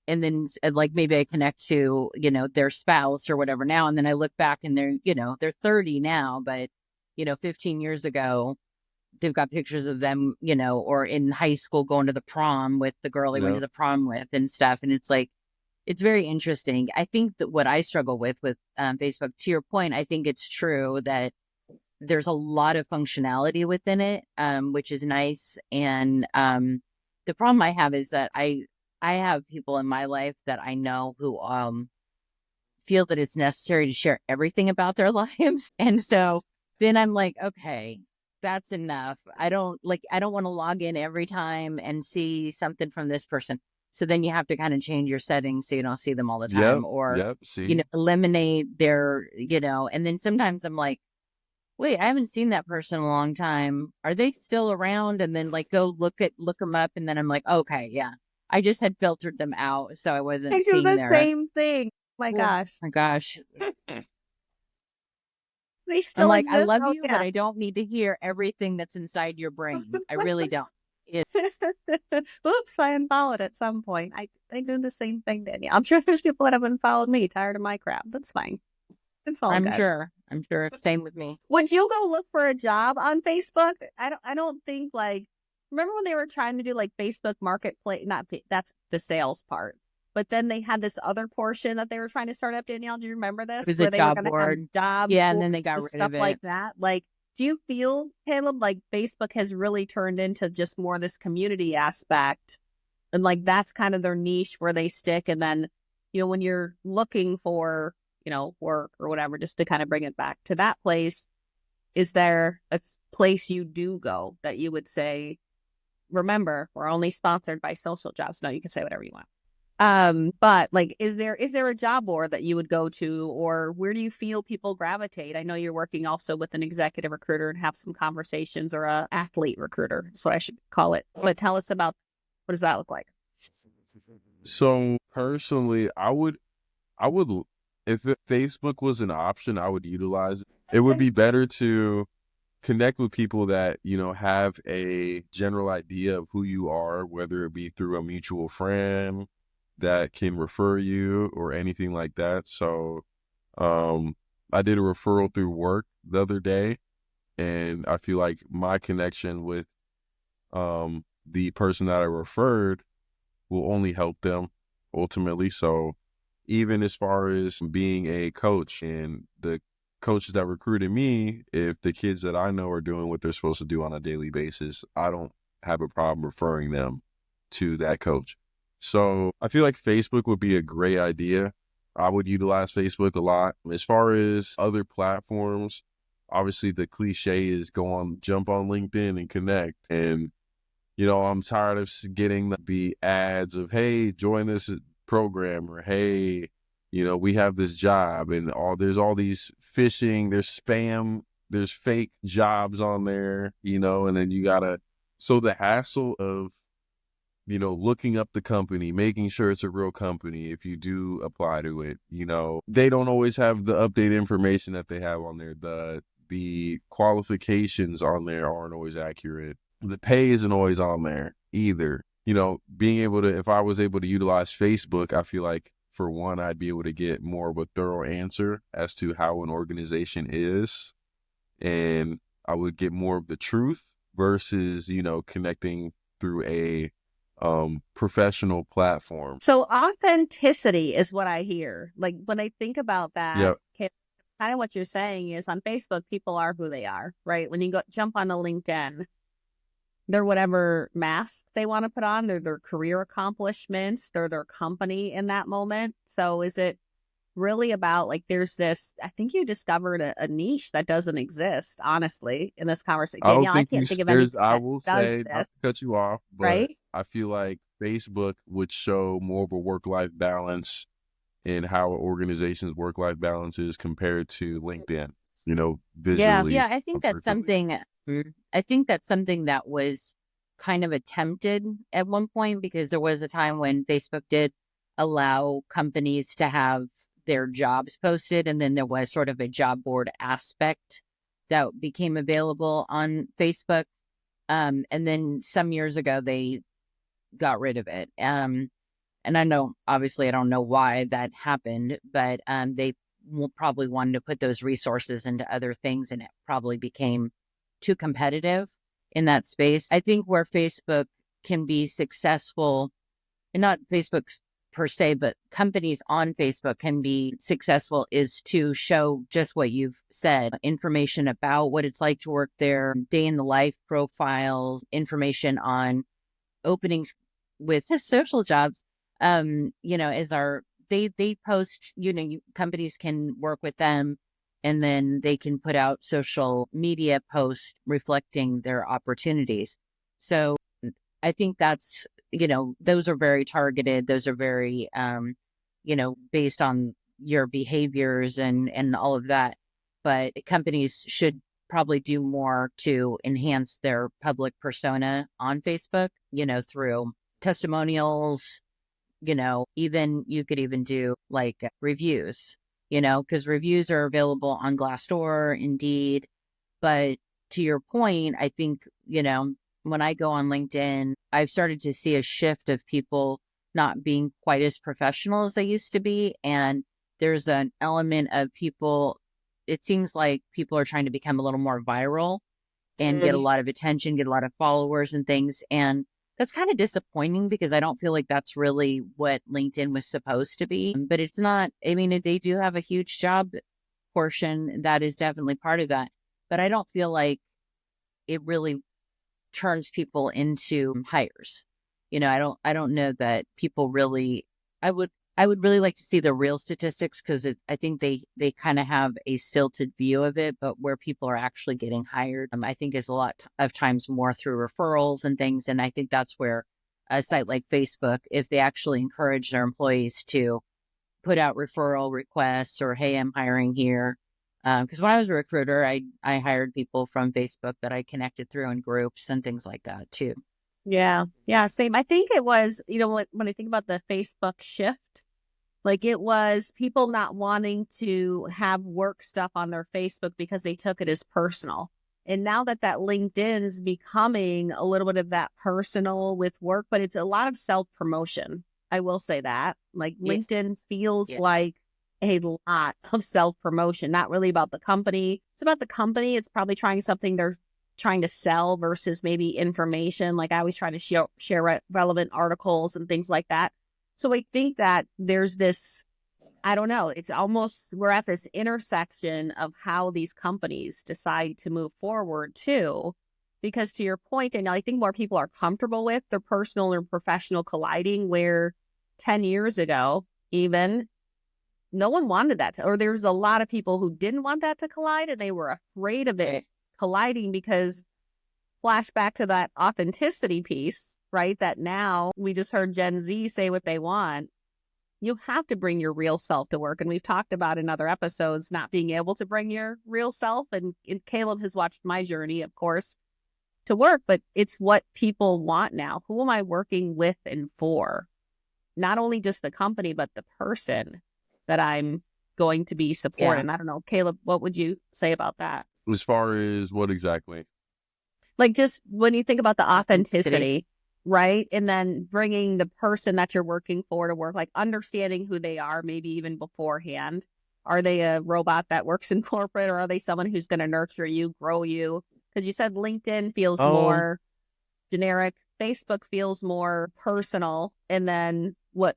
and then like maybe I connect to, their spouse or whatever now, and then I look back and they're 30 now, but 15 years ago they've got pictures of them, or in high school going to the prom with the girl they went Yeah. to the prom with and stuff, and it's like it's very interesting. I think that what I struggle with Facebook, to your point, I think it's true that there's a lot of functionality within it, which is nice. And the problem I have is that I have people in my life that I know who feel that it's necessary to share everything about their lives. And so then I'm like, okay, that's enough. I don't want to log in every time and see something from this person. So then you have to kind of change your settings so you don't see them all the Yep. time, or, Yep. See. eliminate their, and then sometimes I'm like, wait, I haven't seen that person in a long time. Are they still around? And then like go look them up. And then I'm like, okay, yeah, I just had filtered them out. So I wasn't I do seeing the their, same thing. My oh gosh. my gosh. They I'm still like, I exist? love Oh, you, but yeah. I don't need to hear everything that's inside your brain. I really don't. Oops, I unfollowed at some point. I do the same thing, Danielle. I'm sure there's people that have unfollowed me, tired of my crap. That's fine. It's all I'm good. sure. Same with me. Would you go look for a job on Facebook? I don't think like, remember when they were trying to do like Facebook Marketplace? That's the sales part. But then they had this other portion that they were trying to start up, Danielle. Do you remember It this? was a Where they were job going to have board. jobs, Yeah, and boards, then they got and rid stuff of like it. that. Like, do you feel, Caeleb, like Facebook has really turned into just more this community aspect? And like, that's kind of their niche where they stick. And then, when you're looking for, work or whatever, just to kind of bring it back to that place, is there a place you do go that you would say, remember, we're only sponsored by social jobs? No, you can say whatever you want. But like, is there a job board that you would go to, or where do you feel people gravitate? I know you're working also with an executive recruiter and have some conversations, or a athlete recruiter. That's what I should call it. But tell us about, what does that look like? So personally, I would, Facebook was an option, I would utilize it. It would be better to connect with people that, have a general idea of who you are, whether it be through a mutual friend that can refer you or anything like that. So, I did a referral through work the other day, and I feel like my connection with, the person that I referred will only help them ultimately. So even as far as being a coach, and the coaches that recruited me, if the kids that I know are doing what they're supposed to do on a daily basis, I don't have a problem referring them to that coach. So I feel like Facebook would be a great idea. I would utilize Facebook a lot. As far as other platforms, obviously the cliche is jump on LinkedIn and connect. And I'm tired of getting the ads of, hey, join this program, or hey, we have this job, and there's all these phishing, there's spam, there's fake jobs on there, and then so the hassle of, looking up the company, making sure it's a real company if you do apply to it, they don't always have the updated information that they have on there. The qualifications on there aren't always accurate. The pay isn't always on there either. If I was able to utilize Facebook, I feel like, for one, I'd be able to get more of a thorough answer as to how an organization is, and I would get more of the truth versus, connecting through a professional platform. So authenticity is what I hear. Like, when I think about that, Yep. kind of what you're saying is, on Facebook, people are who they are, right? When you jump on a LinkedIn, they're whatever mask they want to put on. They're their career accomplishments. They're their company in that moment. So is it really about, like, there's this, I think you discovered a niche that doesn't exist, honestly, in this conversation. I don't Danielle, I think can't think of anything I that will does say, not this, to cut you off, but right? I feel like Facebook would show more of a work-life balance in how an organization's work-life balance is compared to LinkedIn, Yeah. visually. Yeah, I think that's something. I think that's something that was kind of attempted at one point, because there was a time when Facebook did allow companies to have their jobs posted, and then there was sort of a job board aspect that became available on Facebook. And then some years ago they got rid of it. And I know, obviously, I don't know why that happened, but they probably wanted to put those resources into other things, and it probably became too competitive in that space. I think where Facebook can be successful, and not Facebook per se, but companies on Facebook can be successful, is to show just what you've said, information about what it's like to work there, day in the life profiles, information on openings with social jobs. Is they post, companies can work with them and then they can put out social media posts reflecting their opportunities. So I think that's, those are very targeted. Those are very, based on your behaviors and all of that. But companies should probably do more to enhance their public persona on Facebook, through testimonials, even you could even do like reviews, because reviews are available on Glassdoor, Indeed. But to your point, I think, when I go on LinkedIn, I've started to see a shift of people not being quite as professional as they used to be. And there's an element of people, it seems like people are trying to become a little more viral and get a lot of attention, get a lot of followers and things. And that's kind of disappointing because I don't feel like that's really what LinkedIn was supposed to be. But it's not. I mean, they do have a huge job portion that is definitely part of that. But I don't feel like it really turns people into hires. I don't know that people really. I would really like to see the real statistics because I think they kind of have a stilted view of it, but where people are actually getting hired, I think is a lot of times more through referrals and things. And I think that's where a site like Facebook, if they actually encourage their employees to put out referral requests or, hey, I'm hiring here. Because when I was a recruiter, I hired people from Facebook that I connected through in groups and things like that too. Yeah. Yeah. Same. I think it was, when I think about the Facebook shift, like it was people not wanting to have work stuff on their Facebook because they took it as personal. And now that LinkedIn is becoming a little bit of that personal with work, but it's a lot of self-promotion. I will say that. Like LinkedIn feels like a lot of self-promotion, not really about the company. It's about the company. It's probably trying something they're trying to sell versus maybe information. Like I always try to share relevant articles and things like that. So I think that there's this, I don't know, it's almost, we're at this intersection of how these companies decide to move forward too. Because to your point, and I think more people are comfortable with their personal and professional colliding, where 10 years ago, even, no one wanted that or there was a lot of people who didn't want that to collide and they were afraid of it colliding because flashback to that authenticity piece, right? That now we just heard Gen Z say what they want. You have to bring your real self to work. And we've talked about in other episodes, not being able to bring your real self. And Caeleb has watched my journey, of course, to work, but it's what people want now. Who am I working with and for? Not only just the company, but the person that I'm going to be supporting. I don't know. Caeleb, what would you say about that? As far as what exactly? Like just when you think about the authenticity, right? And then bringing the person that you're working for to work, like understanding who they are, maybe even beforehand. Are they a robot that works in corporate or are they someone who's going to nurture you, grow you? Because you said LinkedIn feels more generic. Facebook feels more personal. And then what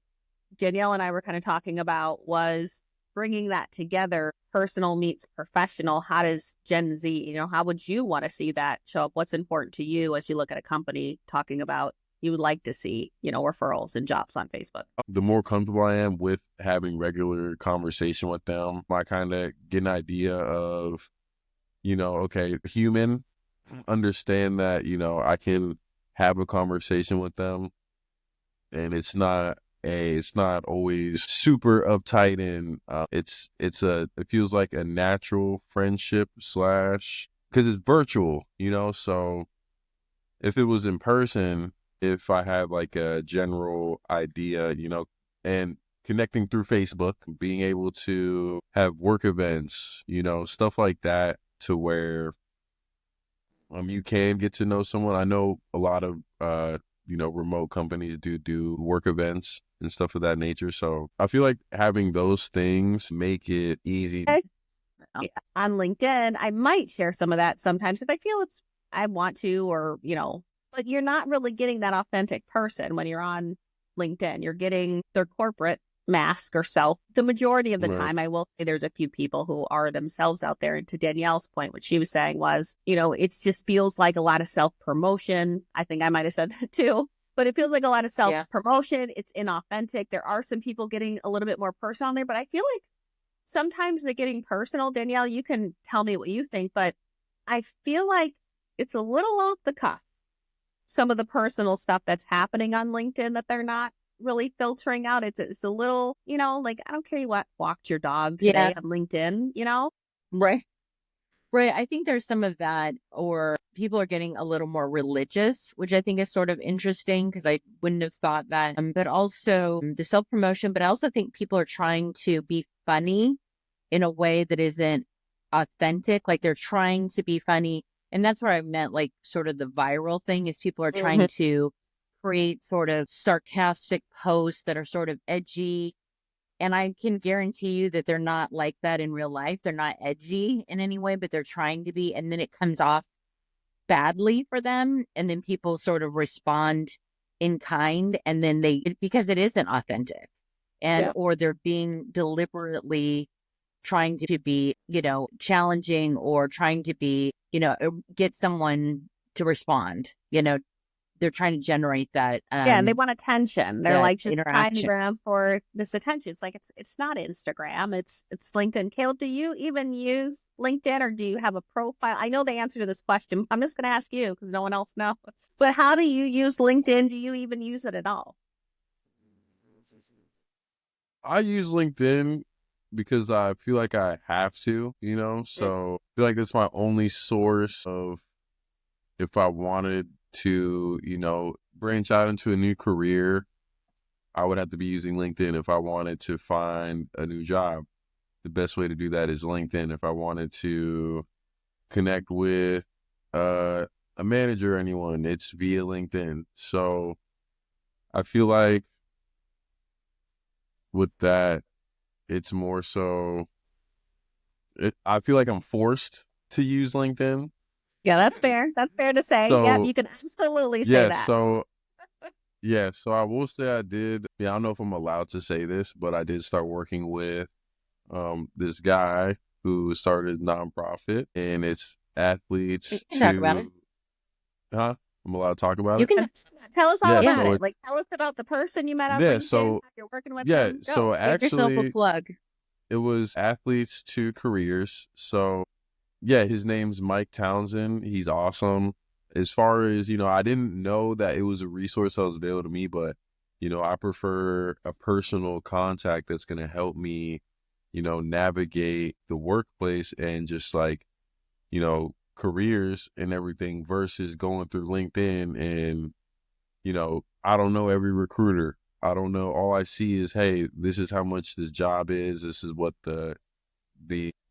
Danielle and I were kind of talking about was bringing that together, personal meets professional. How does Gen Z, how would you want to see that show up? What's important to you as you look at a company talking about you would like to see, referrals and jobs on Facebook? The more comfortable I am with having regular conversation with them, I kind of get an idea of, okay, human, understand that, I can have a conversation with them and it's not always super uptight and it feels like a natural friendship / because it's virtual, so if it was in person, if I had like a general idea, and connecting through Facebook, being able to have work events, stuff like that to where you can get to know someone. I know a lot of remote companies do work events and stuff of that nature. So I feel like having those things make it easy. On LinkedIn, I might share some of that sometimes if I feel I want to, or, but you're not really getting that authentic person when you're on LinkedIn. You're getting their corporate mask or self. The majority of the time, I will say there's a few people who are themselves out there. And to Danielle's point, what she was saying was, it just feels like a lot of self-promotion. I think I might have said that too. But it feels like a lot of self-promotion. It's inauthentic. There are some people getting a little bit more personal on there, but I feel like sometimes they're getting personal. Danielle, you can tell me what you think, but I feel like it's a little off the cuff. Some of the personal stuff that's happening on LinkedIn that they're not really filtering out. It's a little, like, I don't care what walked your dog today on LinkedIn, Right. Right. I think there's some of that, or people are getting a little more religious, which I think is sort of interesting because I wouldn't have thought that. But also the self-promotion, but I also think people are trying to be funny in a way that isn't authentic. Like they're trying to be funny. And that's where I meant like sort of the viral thing is people are trying to create sort of sarcastic posts that are sort of edgy. And I can guarantee you that they're not like that in real life. They're not edgy in any way, but they're trying to be. And then it comes off badly for them. And then people sort of respond in kind. And then because it isn't authentic or they're being deliberately trying to be, challenging or trying to be, get someone to respond, they're trying to generate that. And they want attention. They're like just trying to interaction. grab for this attention. It's like, it's not Instagram. It's LinkedIn. Caeleb, do you even use LinkedIn or do you have a profile? I know the answer to this question. I'm just going to ask you because no one else knows. But how do you use LinkedIn? Do you even use it at all? I use LinkedIn because I feel like I have to, so I feel like that's my only source of if I wanted to, branch out into a new career, I would have to be using LinkedIn. If I wanted to find a new job, the best way to do that is LinkedIn. If I wanted to connect with a manager or anyone, it's via LinkedIn. So I feel like with that, it's more so, I feel like I'm forced to use LinkedIn. Yeah, that's fair. That's fair to say. So, you can absolutely say that. So I will say I did. I don't know if I'm allowed to say this, but I did start working with this guy who started a nonprofit, and it's athletes You can talk about it. Huh? I'm allowed to talk about You it? can tell us all Yeah, about so it. Like, tell us about the person you met on Yeah, LinkedIn, so how you're working with yeah, them. Go. so give yourself a actually plug. it was athletes to careers. So yeah, his name's Mike Townsend. He's awesome. As far as, I didn't know that it was a resource that was available to me, but, I prefer a personal contact that's going to help me, navigate the workplace and just like, careers and everything versus going through LinkedIn and, I don't know every recruiter. I don't know. All I see is, hey, this is how much this job is. This is what the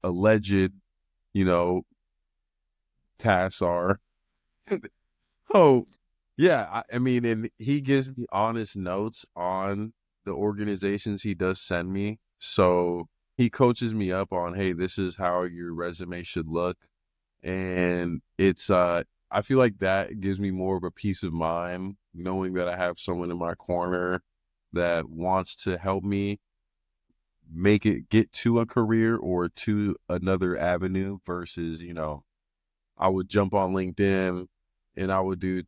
alleged, tasks are. Oh, yeah. I mean, and he gives me honest notes on the organizations he does send me. So he coaches me up on, hey, this is how your resume should look. And it's, I feel like that gives me more of a peace of mind knowing that I have someone in my corner that wants to help me make it get to a career or to another avenue versus, I would jump on LinkedIn and I would do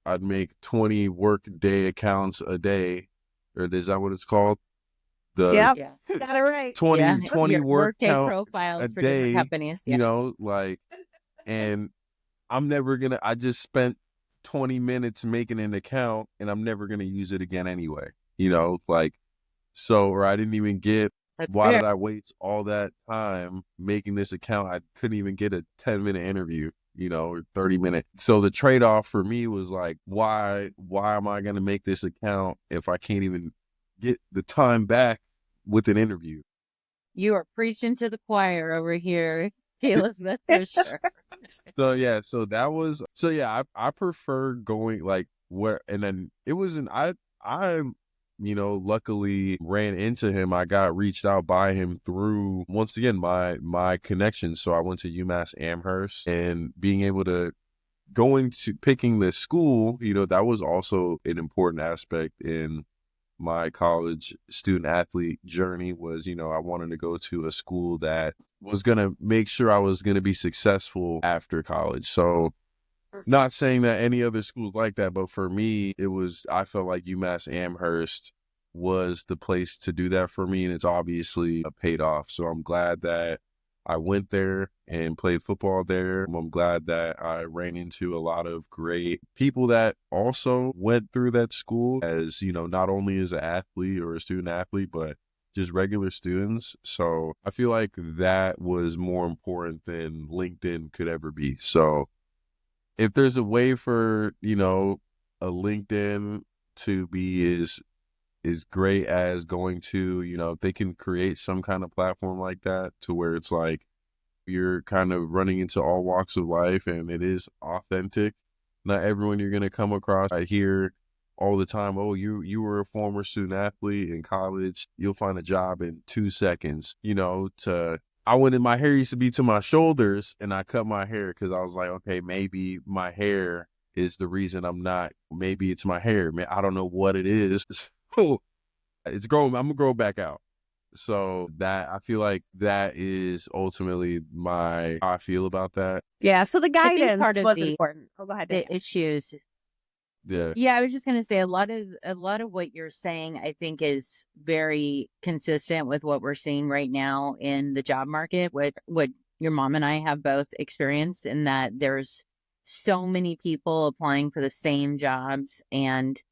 I'd make 20 work day accounts a day. Or is that what it's called? Got it right. 20 Your work workday count a profiles for different day, companies. like, and I'm never going to, I just spent 20 minutes making an account and I'm never going to use it again anyway, like, so, or I didn't even get, That's why fair. did I waste all that time making this account? I couldn't even get a 10-minute interview, or 30-minute. So the trade-off for me was like, why am I going to make this account if I can't even get the time back with an interview? You are preaching to the choir over here, Caeleb, that's for sure. So that was, I prefer going like where, and then it wasn't, I luckily ran into him. I got reached out by him through, once again, my connection. So I went to UMass Amherst, and being able to picking the school, that was also an important aspect in my college student athlete journey was, I wanted to go to a school that was going to make sure I was going to be successful after college. So not saying that any other schools like that, but for me, I felt like UMass Amherst was the place to do that for me, and it's obviously paid off. So I'm glad that I went there and played football there. I'm glad that I ran into a lot of great people that also went through that school as, not only as an athlete or a student athlete, but just regular students. So I feel like that was more important than LinkedIn could ever be. So if there's a way for, a LinkedIn to be as great as going to, if they can create some kind of platform like that to where it's like you're kind of running into all walks of life and it is authentic. Not everyone you're going to come across. I hear all the time, oh, you were a former student athlete in college. You'll find a job in 2 seconds, my hair used to be to my shoulders and I cut my hair because I was like, okay, maybe my hair is the reason I'm not, maybe it's my hair. Man, I don't know what it is. It's growing. I'm gonna grow back out. So that I feel like that is ultimately how I feel about that. Yeah. So the I think guidance part of was the important. Oh, go ahead, the Danielle. issues. Yeah. Yeah, I was just gonna say a lot of what you're saying, I think, is very consistent with what we're seeing right now in the job market. What your mom and I have both experienced, in that there's so many people applying for the same jobs, and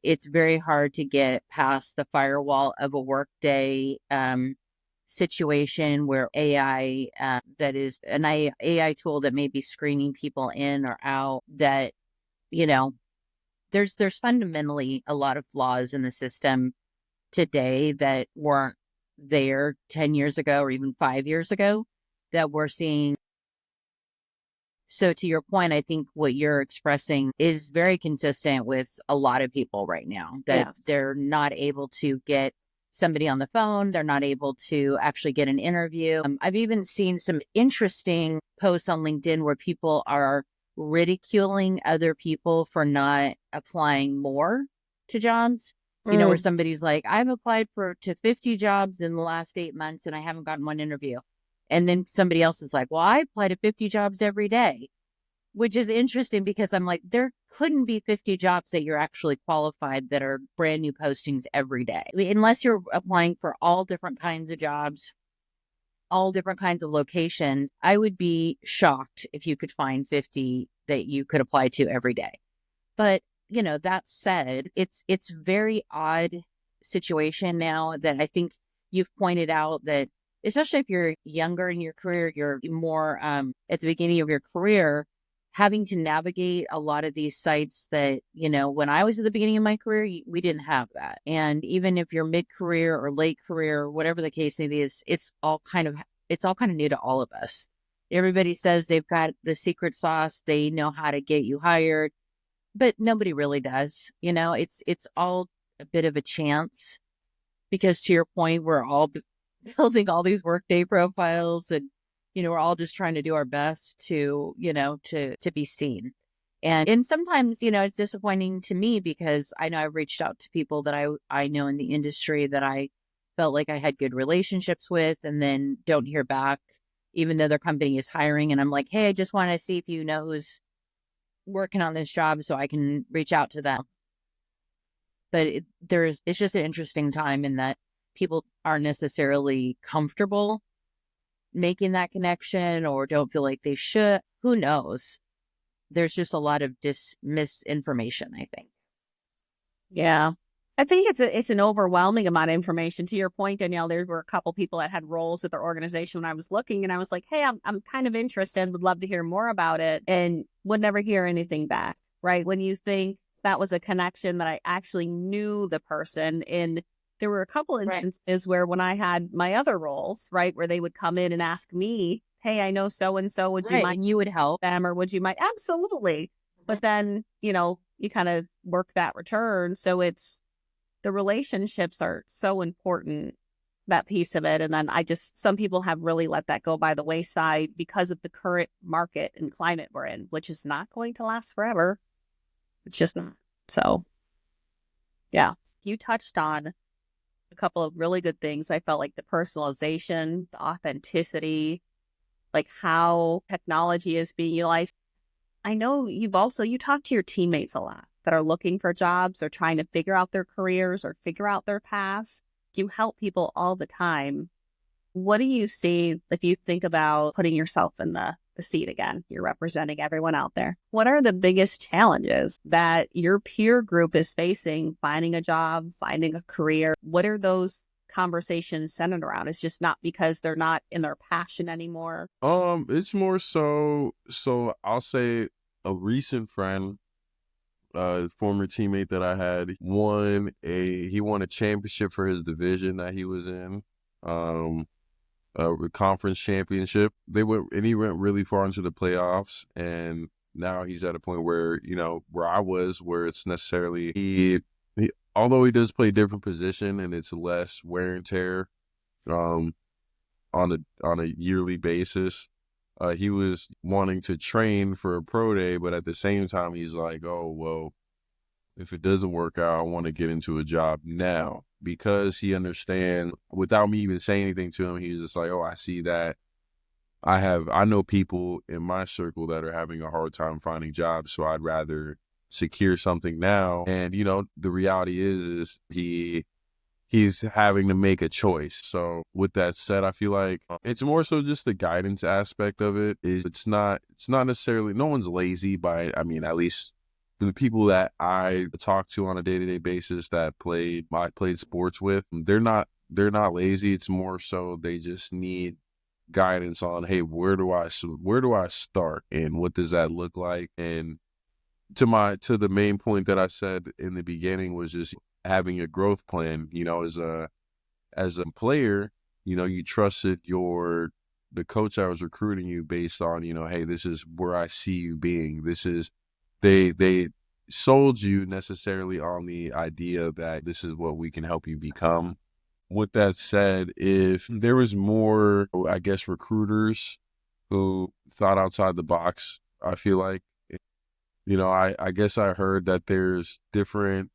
it's very hard to get past the firewall of a workday situation where AI, that is an AI tool that may be screening people in or out, that, you know, there's fundamentally a lot of flaws in the system today that weren't there 10 years ago or even 5 years ago that we're seeing. So to your point, I think what you're expressing is very consistent with a lot of people right now, that Yeah. they're not able to get somebody on the phone. They're not able to actually get an interview. I've even seen some interesting posts on LinkedIn where people are ridiculing other people for not applying more to jobs. Where somebody's like, I've applied to 50 jobs in the last 8 months and I haven't gotten one interview. And then somebody else is like, well, I apply to 50 jobs every day, which is interesting because I'm like, there couldn't be 50 jobs that you're actually qualified that are brand new postings every day. I mean, unless you're applying for all different kinds of jobs, all different kinds of locations, I would be shocked if you could find 50 that you could apply to every day. But, that said, it's very odd situation now that I think you've pointed out that, especially if you're younger in your career, you're more at the beginning of your career, having to navigate a lot of these sites that, when I was at the beginning of my career, we didn't have that. And even if you're mid-career or late career, or whatever the case may be, it's all kind of new to all of us. Everybody says they've got the secret sauce. They know how to get you hired, but nobody really does. It's all a bit of a chance, because to your point, we're all building all these workday profiles, and we're all just trying to do our best to to be seen. And sometimes it's disappointing to me, because I know I've reached out to people that I know in the industry that I felt like I had good relationships with, and then don't hear back even though their company is hiring, and I'm like, hey, I just want to see if you know who's working on this job so I can reach out to them. But it's just an interesting time in that people aren't necessarily comfortable making that connection, or don't feel like they should. Who knows? There's just a lot of misinformation, I think. Yeah. I think it's an overwhelming amount of information. To your point, Danielle, there were a couple people that had roles at their organization when I was looking, and I was like, hey, I'm kind of interested, would love to hear more about it, and would never hear anything back, right? When you think that was a connection that I actually knew the person. And there were a couple instances where when I had my other roles, right, where they would come in and ask me, hey, I know so-and-so, would you mind? And you would help them, or would you mind? Absolutely. But then, you kind of work that return. So the relationships are so important, that piece of it. And then some people have really let that go by the wayside because of the current market and climate we're in, which is not going to last forever. It's just not. So, yeah, you touched on a couple of really good things. I felt like the personalization, the authenticity, like how technology is being utilized. I know you talk to your teammates a lot. that are looking for jobs or trying to figure out their careers or figure out their paths. You help people all the time. What do you see if you think about putting yourself in the seat again? You're representing everyone out there. What are the biggest challenges that your peer group is facing finding a job, finding a career? What are those conversations centered around? It's just not because they're not in their passion anymore. It's more so I'll say a recent friend, former teammate that I had, he won a championship for his division that he was in. Conference championship. He went really far into the playoffs, and now he's at a point where, where I was, where it's necessarily he although he does play a different position and it's less wear and tear on a yearly basis. He was wanting to train for a pro day, but at the same time he's like, oh well, if it doesn't work out, I want to get into a job now, because he understands, without me even saying anything to him, he's just like, oh, I see that I know people in my circle that are having a hard time finding jobs, so I'd rather secure something now. And, the reality is he's having to make a choice. So with that said, I feel like it's more so just the guidance aspect of it. It's not necessarily, no one's lazy at least the people that I talk to on a day-to-day basis that I played sports with, they're not lazy. It's more so they just need guidance on, hey, where do I start and what does that look like? And to the main point that I said in the beginning was just having a growth plan. As a player, you trusted the coach that was recruiting you based on, hey, this is where I see you being. They sold you necessarily on the idea that this is what we can help you become. With that said, if there was more, I guess, recruiters who thought outside the box, I feel like, I guess I heard that there's different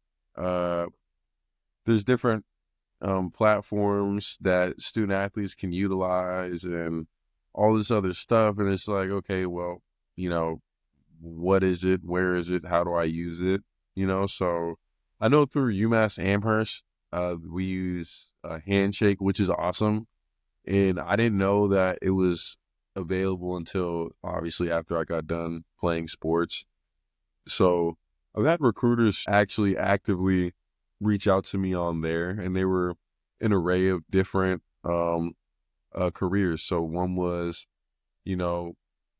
platforms that student athletes can utilize and all this other stuff. And it's like, okay, well, what is it? Where is it? How do I use it? So I know through UMass Amherst, we use Handshake, which is awesome. And I didn't know that it was available until obviously after I got done playing sports. So I've had recruiters actually actively reach out to me on there, and they were an array of different careers. So one was,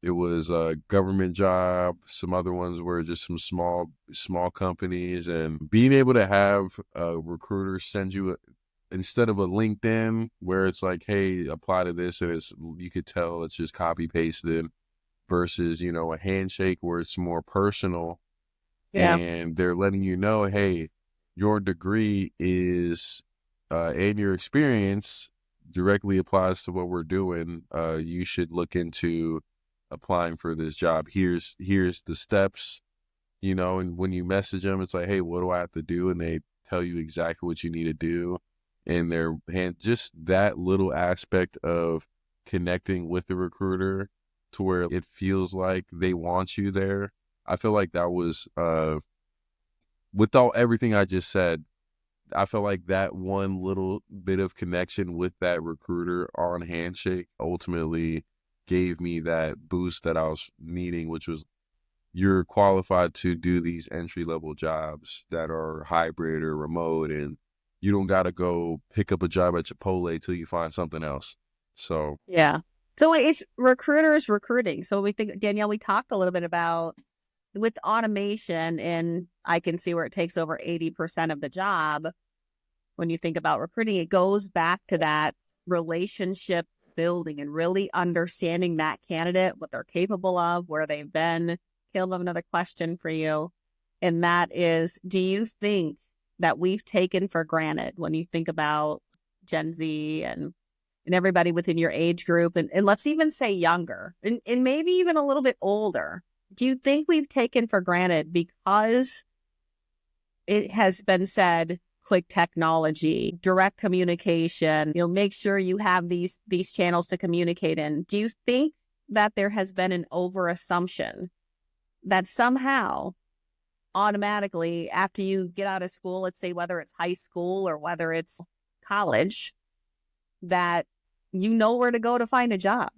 it was a government job. Some other ones were just some small companies, and being able to have a recruiter send you instead of a LinkedIn where it's like, hey, apply to this, and you could tell it's just copy pasted, versus, a Handshake where it's more personal. Yeah. And they're letting you know, hey, your degree is and your experience directly applies to what we're doing. You should look into applying for this job. Here's the steps, and when you message them, it's like, hey, what do I have to do? And they tell you exactly what you need to do. And just that little aspect of connecting with the recruiter to where it feels like they want you there. I feel like that was, with everything I just said, I feel like that one little bit of connection with that recruiter on Handshake ultimately gave me that boost that I was needing, which was, you're qualified to do these entry-level jobs that are hybrid or remote, and you don't got to go pick up a job at Chipotle till you find something else. So Yeah. So it's recruiters recruiting. So we think, Danielle, we talked a little bit about with automation, and I can see where it takes over 80% of the job. When you think about recruiting, it goes back to that relationship building and really understanding that candidate, what they're capable of, where they've been. Caeleb, I have another question for you. And that is, do you think that we've taken for granted when you think about Gen Z and everybody within your age group, and let's even say younger and maybe even a little bit older, do you think we've taken for granted because it has been said, quick technology, direct communication, make sure you have these channels to communicate in? Do you think that there has been an over assumption that somehow automatically after you get out of school, let's say whether it's high school or whether it's college, that you know where to go to find a job.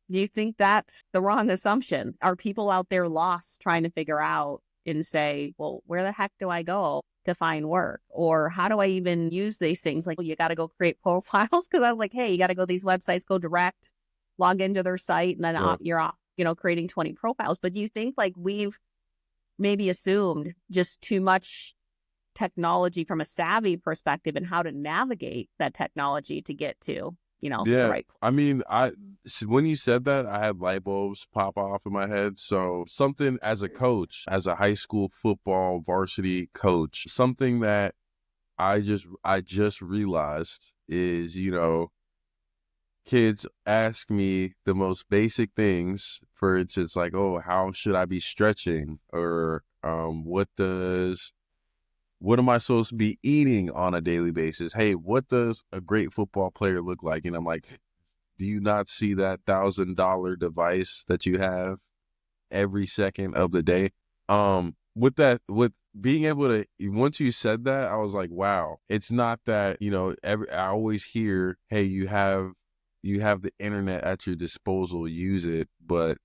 Do you think that's the wrong assumption? Are people out there lost trying to figure out and say, well, where the heck do I go to find work? Or how do I even use these things? Like, well, you got to go create profiles. Because I was like, hey, you got to go to these websites, go direct, log into their site, and then you're off, creating 20 profiles. But do you think like we've maybe assumed just too much technology from a savvy perspective and how to navigate that technology to get to, the right? I mean, when you said that, I had light bulbs pop off in my head. So something as a coach, as a high school football varsity coach, something that I just realized is, kids ask me the most basic things. For instance, like, oh, how should I be stretching? Or what am I supposed to be eating on a daily basis? Hey, what does a great football player look like? And I'm like, do you not see that $1,000 device that you have every second of the day? With being able to, once you said that, I was like, wow, it's not that, I always hear, hey, you have the internet at your disposal, use it, but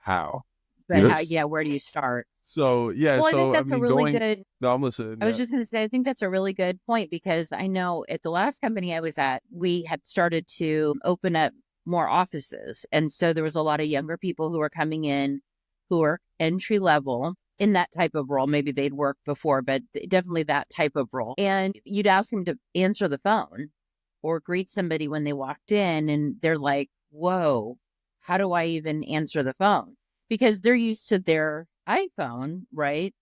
how? But where do you start? So, yeah. Well, I So, think that's a really good. No, I'm listening. I was just going to say, I think that's a really good point because I know at the last company I was at, we had started to open up more offices. And so there was a lot of younger people who were coming in who were entry level in that type of role. Maybe they'd worked before, but definitely that type of role. And you'd ask them to answer the phone or greet somebody when they walked in and they're like, whoa, how do I even answer the phone? Because they're used to their iPhone, right?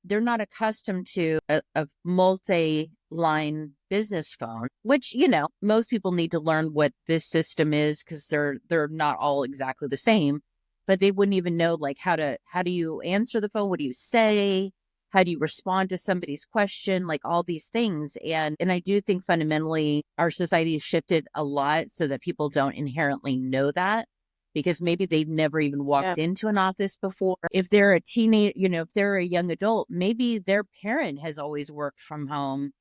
They're not accustomed to a multi-line business phone, which, most people need to learn what this system is because they're not all exactly the same, but they wouldn't even know like how do you answer the phone? What do you say? How do you respond to somebody's question? Like all these things. And I do think fundamentally our society has shifted a lot so that people don't inherently know that, because maybe they've never even walked into an office before. If they're a teenager, if they're a young adult, maybe their parent has always worked from home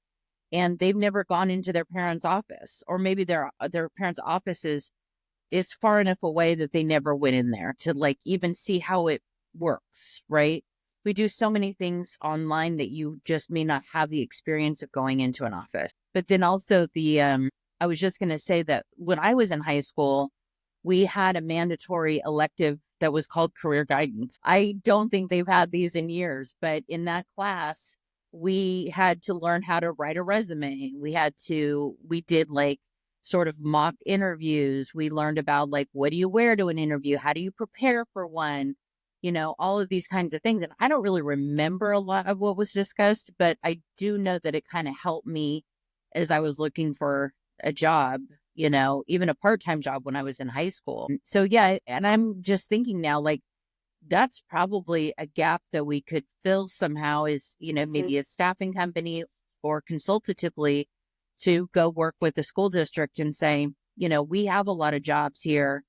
and they've never gone into their parent's office, or maybe their parent's office is far enough away that they never went in there to like even see how it works, right? We do so many things online that you just may not have the experience of going into an office. But then also I was just going to say that when I was in high school, we had a mandatory elective that was called career guidance. I don't think they've had these in years, but in that class, we had to learn how to write a resume. We did like sort of mock interviews. We learned about like, what do you wear to an interview? How do you prepare for one? All of these kinds of things. And I don't really remember a lot of what was discussed, but I do know that it kind of helped me as I was looking for a job, even a part-time job when I was in high school. So yeah, and I'm just thinking now, like, that's probably a gap that we could fill somehow is, maybe a staffing company or consultatively to go work with the school district and say, we have a lot of jobs here.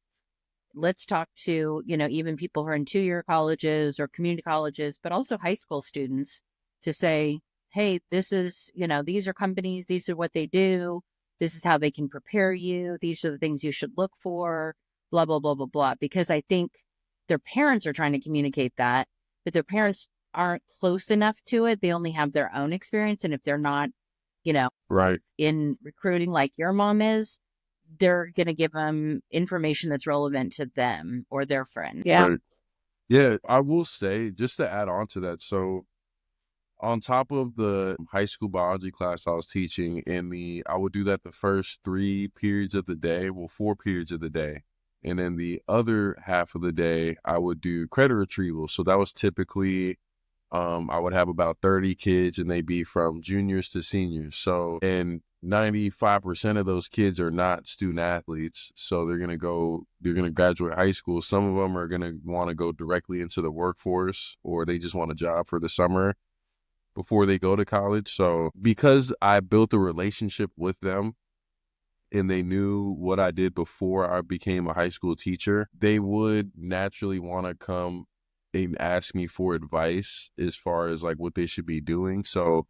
Let's talk to, even people who are in 2-year colleges or community colleges, but also high school students to say, hey, this is, these are companies, these are what they do. This is how they can prepare you. These are the things you should look for, blah, blah, blah, blah, blah. Because I think their parents are trying to communicate that, but their parents aren't close enough to it. They only have their own experience. And if they're not, right, in recruiting like your mom is, they're going to give them information that's relevant to them or their friend. Yeah. Right. Yeah, I will say, just to add on to that, so on top of the high school biology class I was teaching, I would do that the first 3 periods of the day, 4 periods of the day. And then the other half of the day, I would do credit retrieval. So that was typically, I would have about 30 kids and they'd be from juniors to seniors. So, and 95% of those kids are not student athletes. So they're going to graduate high school. Some of them are going to want to go directly into the workforce, or they just want a job for the summer before they go to college. So because I built a relationship with them and they knew what I did before I became a high school teacher, they would naturally want to come and ask me for advice as far as like what they should be doing. So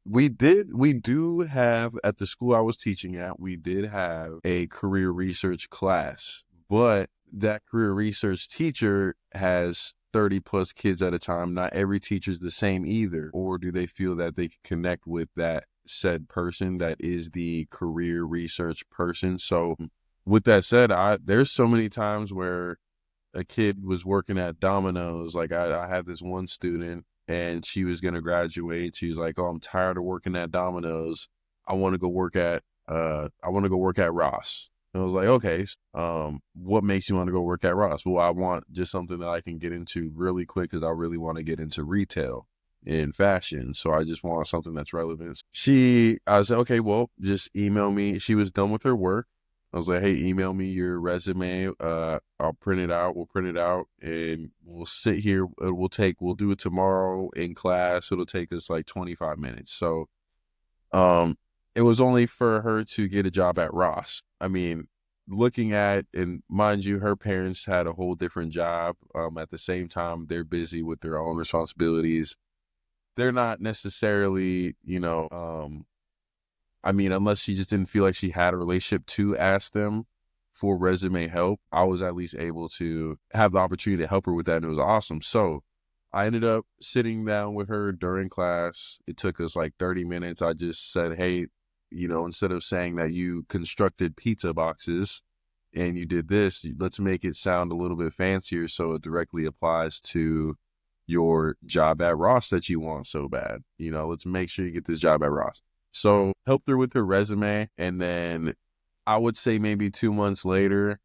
we do have, at the school I was teaching at, we did have a career research class, but that career research teacher has 30 plus kids at a time. Not every teacher is the same either. Or do they feel that they can connect with that said person that is the career research person? So with that said, there's so many times where a kid was working at Domino's. Like I had this one student, and she was going to graduate. She was like, "Oh, I'm tired of working at Domino's. I want to go work at Ross." And I was like, "Okay, what makes you want to go work at Ross?" "Well, I want just something that I can get into really quick because I really want to get into retail in fashion. So I just want something that's relevant." I said, "Okay, well, just email me." She was done with her work. I was like, "Hey, email me your resume. I'll print it out. We'll print it out, and we'll sit here. We'll do it tomorrow in class. It'll take us like 25 minutes." So, it was only for her to get a job at Ross. I mean, and mind you, her parents had a whole different job. At the same time, they're busy with their own responsibilities. They're not necessarily, I mean, unless she just didn't feel like she had a relationship to ask them for resume help, I was at least able to have the opportunity to help her with that, and it was awesome. So I ended up sitting down with her during class. It took us like 30 minutes. I just said, "Hey, instead of saying that you constructed pizza boxes and you did this, let's make it sound a little bit fancier so it directly applies to your job at Ross that you want so bad. Let's make sure you get this job at Ross." So helped her with her resume. And then I would say maybe 2 months later,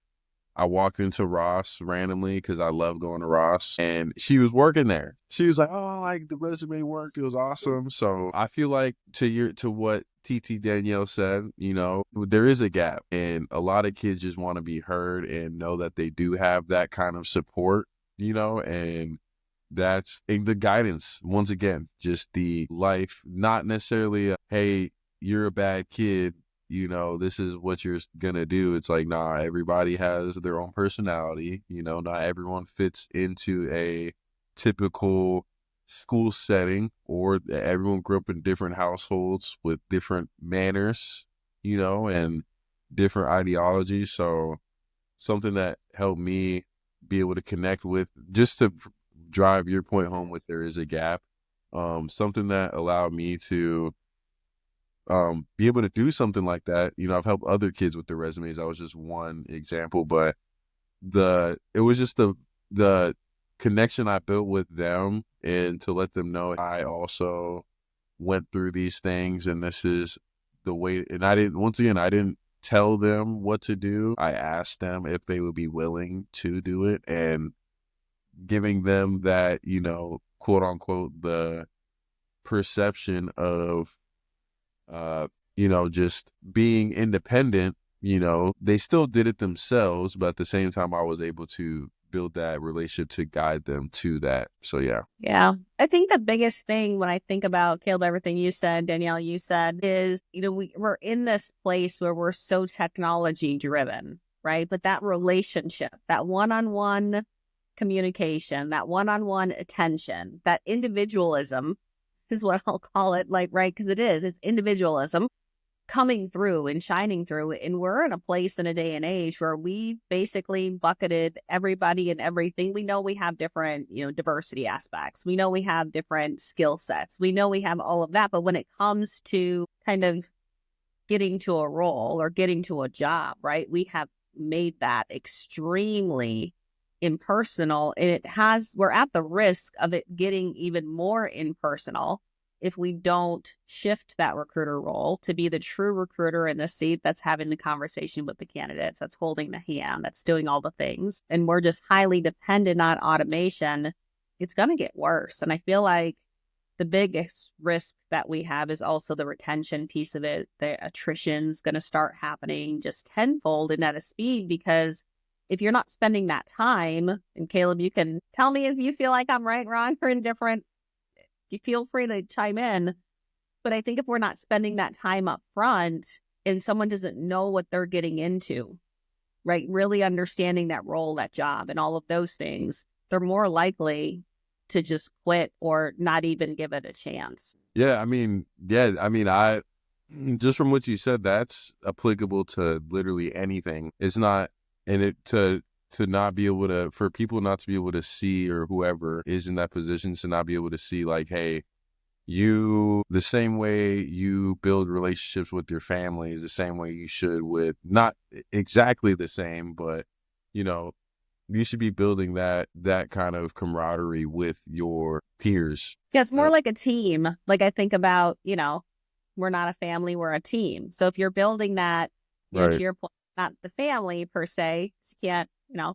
I walked into Ross randomly because I love going to Ross, and she was working there. She was like, "Oh, like the resume worked. It was awesome." So I feel like to what TT Danielle said, there is a gap, and a lot of kids just want to be heard and know that they do have that kind of support, and that's the guidance. Once again, just the life, not necessarily hey, you're a bad kid, this is what you're gonna do. It's like, nah, everybody has their own personality. Not everyone fits into a typical school setting, or everyone grew up in different households with different manners, and different ideologies. So something that helped me be able to connect with, just to drive your point home with there is a gap, something that allowed me to be able to do something like that. I've helped other kids with their resumes. That was just one example, but it was just the connection I built with them, and to let them know I also went through these things, and this is the way. And I didn't tell them what to do. I asked them if they would be willing to do it, and giving them that, quote unquote, the perception of, just being independent. They still did it themselves, but at the same time, I was able to build that relationship to guide them to that. So, yeah. Yeah. I think the biggest thing when I think about, Caeleb, everything you said, Danielle, you said, is, we're in this place where we're so technology driven, right? But that relationship, that one-on-one communication, that one-on-one attention, that individualism is what I'll call it, like, right? Because it's individualism coming through and shining through. And we're in a place in a day and age where we basically bucketed everybody and everything. We know we have different, diversity aspects. We know we have different skill sets. We know we have all of that. But when it comes to kind of getting to a role or getting to a job, right, we have made that extremely impersonal, and we're at the risk of it getting even more impersonal if we don't shift that recruiter role to be the true recruiter in the seat that's having the conversation with the candidates, that's holding the hand, that's doing all the things. And we're just highly dependent on automation. It's going to get worse. And I feel like the biggest risk that we have is also the retention piece of it. The attrition's going to start happening just tenfold and at a speed, because if you're not spending that time, and Caeleb, you can tell me if you feel like I'm right, wrong, or indifferent. You feel free to chime in. But I think if we're not spending that time up front and someone doesn't know what they're getting into, right, really understanding that role, that job, and all of those things, they're more likely to just quit or not even give it a chance. I just from what you said, that's applicable to literally anything. It's not, and it to not be able to, for people not to be able to see, or whoever is in that position to not be able to see, like, hey, the same way you build relationships with your family is the same way you should with, not exactly the same, but, you should be building that kind of camaraderie with your peers. Yeah, it's more like a team. Like I think about, we're not a family, we're a team. So if you're building that, Right. to your point, not the family per se, you can't,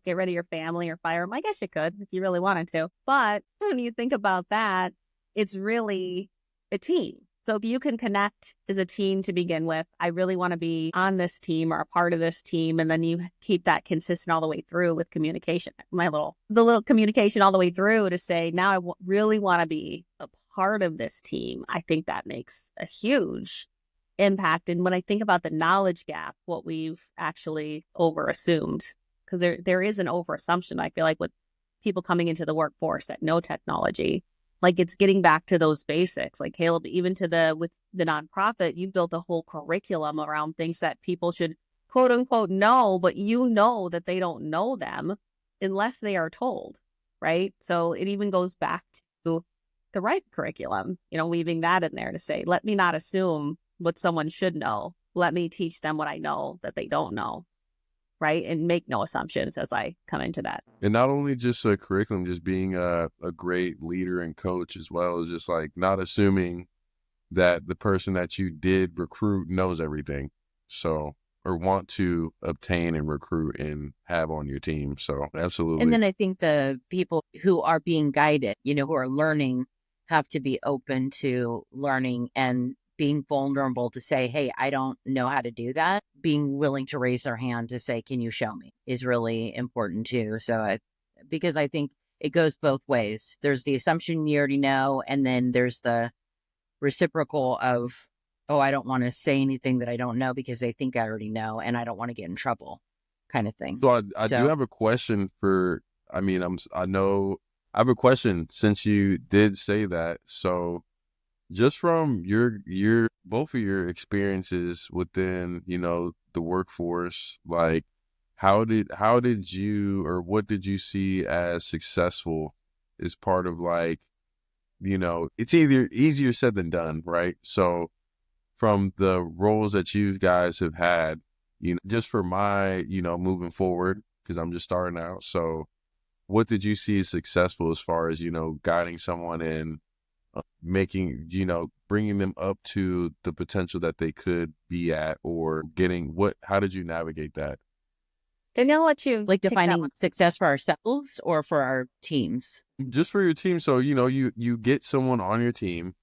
get rid of your family or fire them. I guess you could if you really wanted to. But when you think about that, it's really a team. So if you can connect as a team to begin with, I really want to be on this team or a part of this team. And then you keep that consistent all the way through with communication. The little communication all the way through to say, now I really want to be a part of this team. I think that makes a huge impact. And when I think about the knowledge gap, what we've actually overassumed, because there is an overassumption, I feel like, with people coming into the workforce that know technology. Like it's getting back to those basics. Like Caeleb, even with the nonprofit, you built a whole curriculum around things that people should quote unquote know, but that they don't know them unless they are told, right? So it even goes back to the right curriculum, weaving that in there to say, let me not assume what someone should know. Let me teach them what I know that they don't know. Right. And make no assumptions as I come into that. And not only just a curriculum, just being a great leader and coach as well, as just like not assuming that the person that you did recruit knows everything. So, or want to obtain and recruit and have on your team. So absolutely. And then I think the people who are being guided, who are learning, have to be open to learning and being vulnerable to say, hey, I don't know how to do that. Being willing to raise their hand to say, can you show me, is really important too. So because I think it goes both ways. There's the assumption you already know, and then there's the reciprocal of, oh, I don't want to say anything that I don't know because they think I already know and I don't want to get in trouble, kind of thing. So I do have a question I have a question since you did say that. So just from both of your experiences within, the workforce, like how did you, or what did you see as successful as part of, like, it's either easier said than done, right? So from the roles that you guys have had, just for my, moving forward, because I'm just starting out. So what did you see as successful as far as, guiding someone in, bringing them up to the potential that they could be at, or how did you navigate that? Danielle, I'll let you like defining success for ourselves or for our teams? Just for your team. So, you get someone on your team,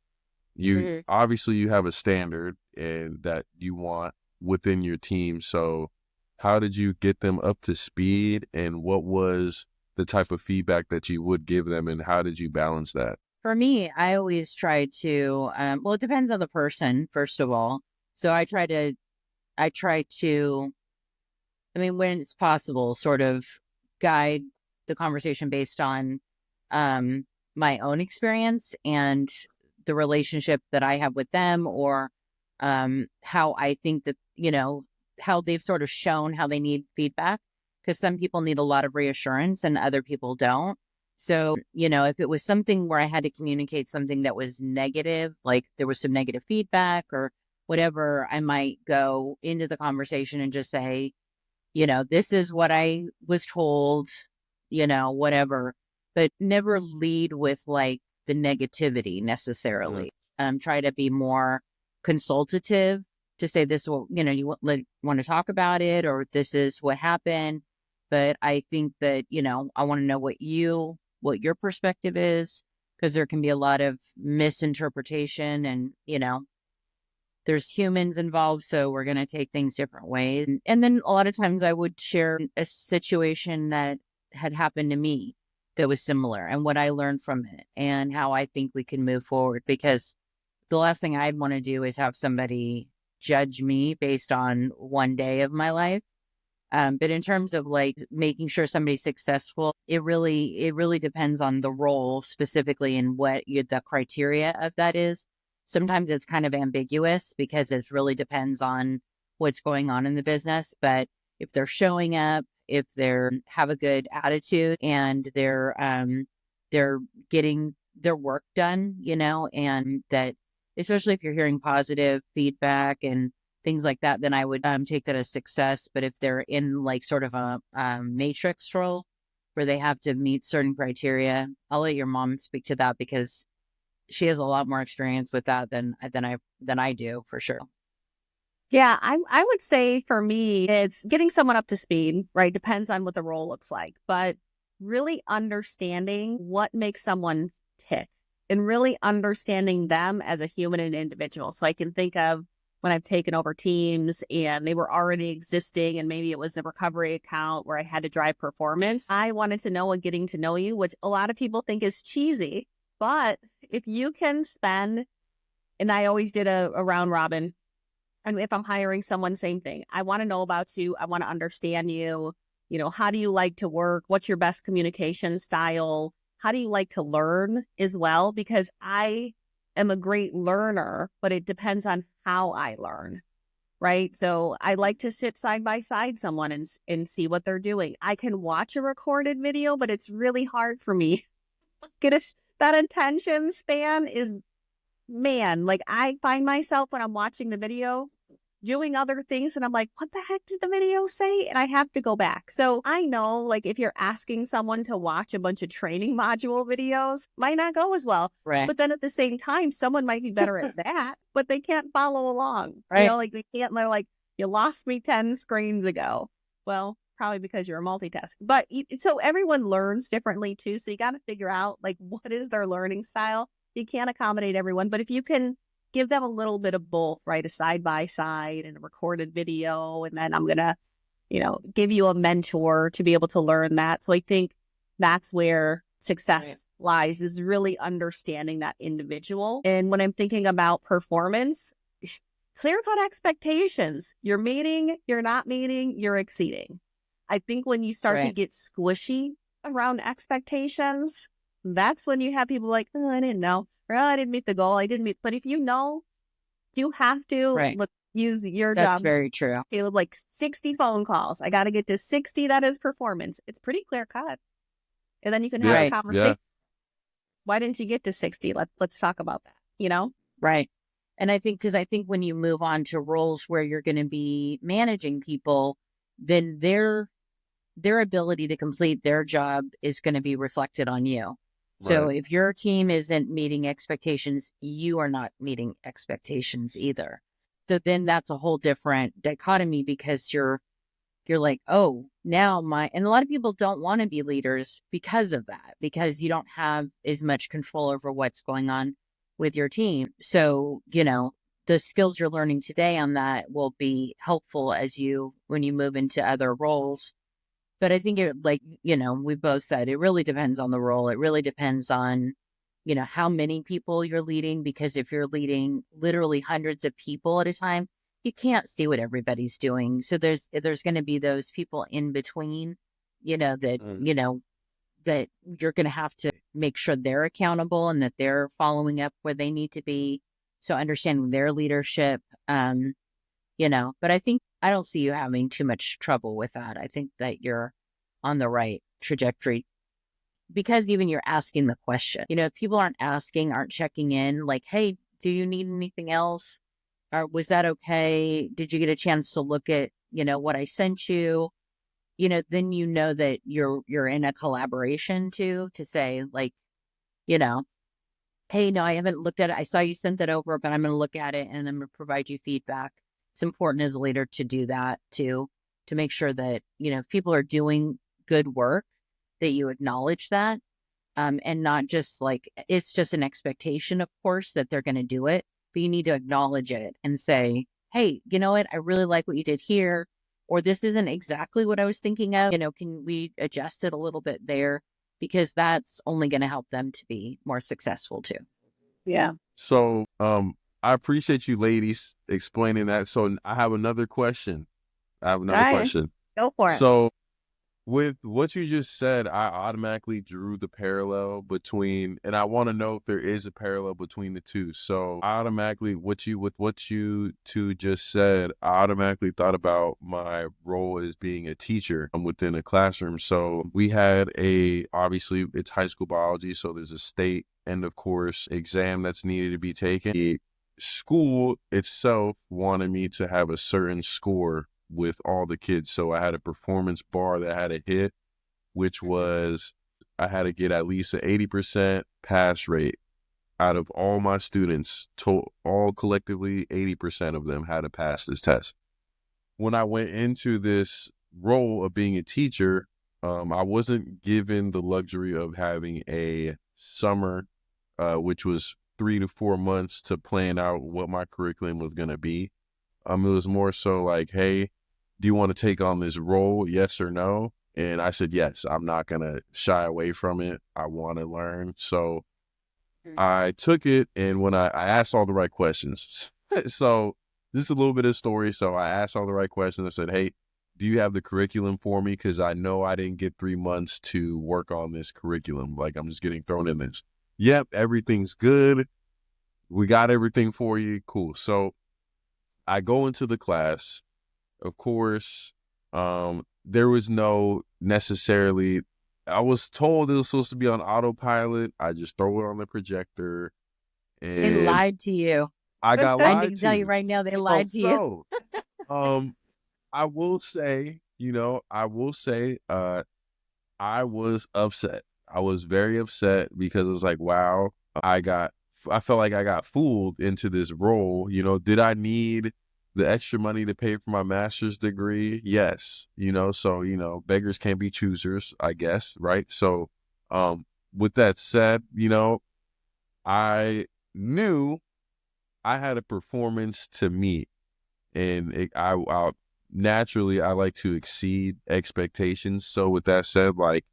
obviously you have a standard and that you want within your team. So how did you get them up to speed, and what was the type of feedback that you would give them, and how did you balance that? For me, I always try to, it depends on the person, first of all. So I try to, when it's possible, sort of guide the conversation based on my own experience and the relationship that I have with them, or how I think that, how they've sort of shown how they need feedback. Because some people need a lot of reassurance and other people don't. So, if it was something where I had to communicate something that was negative, like there was some negative feedback or whatever, I might go into the conversation and just say, this is what I was told, whatever, but never lead with like the negativity necessarily. Try to be more consultative to say this, you want to talk about it, or this is what happened. But I think that, I want to know what your perspective is, because there can be a lot of misinterpretation and, there's humans involved. So we're going to take things different ways. And then a lot of times I would share a situation that had happened to me that was similar and what I learned from it and how I think we can move forward, because the last thing I'd want to do is have somebody judge me based on one day of my life. But in terms of like making sure somebody's successful, it really depends on the role specifically and what the criteria of that is. Sometimes it's kind of ambiguous because it really depends on what's going on in the business. But if they're showing up, if they have a good attitude and they're getting their work done, and that, especially if you're hearing positive feedback and things like that, then I would take that as success. But if they're in like sort of a matrix role where they have to meet certain criteria, I'll let your mom speak to that because she has a lot more experience with that than I do, for sure. Yeah, I would say for me, it's getting someone up to speed, right? Depends on what the role looks like, but really understanding what makes someone tick and really understanding them as a human and individual. So I can think of when I've taken over teams and they were already existing and maybe it was a recovery account where I had to drive performance. I wanted to know and getting to know you, which a lot of people think is cheesy, but if you can spend, and I always did a round robin. And if I'm hiring someone, same thing. I want to know about you. I want to understand you. How do you like to work? What's your best communication style? How do you like to learn as well? Because I am a great learner, but it depends on how I learn, right? So I like to sit side by side someone and see what they're doing. I can watch a recorded video, but it's really hard for me. That attention span is, man, like I find myself when I'm watching the video doing other things and I'm like, what the heck did the video say? And I have to go back. So I know, like, if you're asking someone to watch a bunch of training module videos, might not go as well. Right. But then at the same time, someone might be better at that, but they can't follow along. Right. Like they can't, they're like, you lost me 10 screens ago. Well, probably because you're a multitasker. But so everyone learns differently too. So you got to figure out like, what is their learning style? You can't accommodate everyone, but if you can give them a little bit of both, right? A side by side and a recorded video. And then I'm going to, give you a mentor to be able to learn that. So I think that's where success lies, is really understanding that individual. And when I'm thinking about performance, clear cut expectations. You're meeting, you're not meeting, you're exceeding. I think when you start to get squishy around expectations, that's when you have people like, oh, I didn't know. Or, oh, I didn't meet the goal. I didn't meet. But if you know, you have to use your job. That's very true. Caeleb, like 60 phone calls. I got to get to 60. That is performance. It's pretty clear cut. And then you can have a conversation. Yeah. Why didn't you get to 60? Let's talk about that, Right. And I think when you move on to roles where you're going to be managing people, then their ability to complete their job is going to be reflected on you. So if your team isn't meeting expectations, you are not meeting expectations either. So then that's a whole different dichotomy because you're like, oh, now and a lot of people don't want to be leaders because of that, because you don't have as much control over what's going on with your team. So, the skills you're learning today on that will be helpful when you move into other roles. But I think we both said, it really depends on the role. It really depends on, how many people you're leading, because if you're leading literally hundreds of people at a time, you can't see what everybody's doing. So there's going to be those people in between, that you're going to have to make sure they're accountable and that they're following up where they need to be. So understanding their leadership, but I don't see you having too much trouble with that. I think that you're on the right trajectory because even you're asking the question, if people aren't checking in like, hey, do you need anything else? Or was that okay? Did you get a chance to look at, what I sent you? Then that you're in a collaboration to say like, hey, no, I haven't looked at it. I saw you sent that over, but I'm going to look at it and I'm going to provide you feedback. It's important as a leader to do that to make sure that, if people are doing good work, that you acknowledge that, and not just like, it's just an expectation, of course, that they're going to do it, but you need to acknowledge it and say, hey, you know what? I really like what you did here, or this isn't exactly what I was thinking of. Can we adjust it a little bit there? Because that's only going to help them to be more successful too. Yeah. So, I appreciate you ladies explaining that. So I have another question. Go for it. So with what you just said, I automatically drew the parallel between, and I want to know if there is a parallel between the two. So I automatically, with what you two just said, I automatically thought about my role as being a teacher within a classroom. So we had obviously it's high school biology, so there's a state end of course exam that's needed to be taken. The school itself wanted me to have a certain score with all the kids. So I had a performance bar that I had to hit, which was I had to get at least an 80% pass rate out of all my students. All collectively, 80% of them had to pass this test. When I went into this role of being a teacher, I wasn't given the luxury of having a summer, which was 3 to 4 months to plan out what my curriculum was going to be. It was more so like, hey, do you want to take on this role? Yes or no? And I said, yes, I'm not going to shy away from it. I want to learn. So I took it. And when I asked all the right questions, so this is a little bit of story. So I asked all the right questions. I said, hey, do you have the curriculum for me? Because I know I didn't get 3 months to work on this curriculum. Like I'm just getting thrown in this. Yep, everything's good. We got everything for you. Cool. So I go into the class. Of course, there was no necessarily, I was told it was supposed to be on autopilot. I just throw it on the projector They and lied to you. I got I lied can tell you to. right now, they lied to you. So, I will say, I was upset. I was very upset because it was like, wow, I felt like I got fooled into this role. Did I need the extra money to pay for my master's degree? Yes. So, beggars can't be choosers, I guess. Right. So, with that said, I knew I had a performance to meet and naturally I like to exceed expectations. So with that said, like,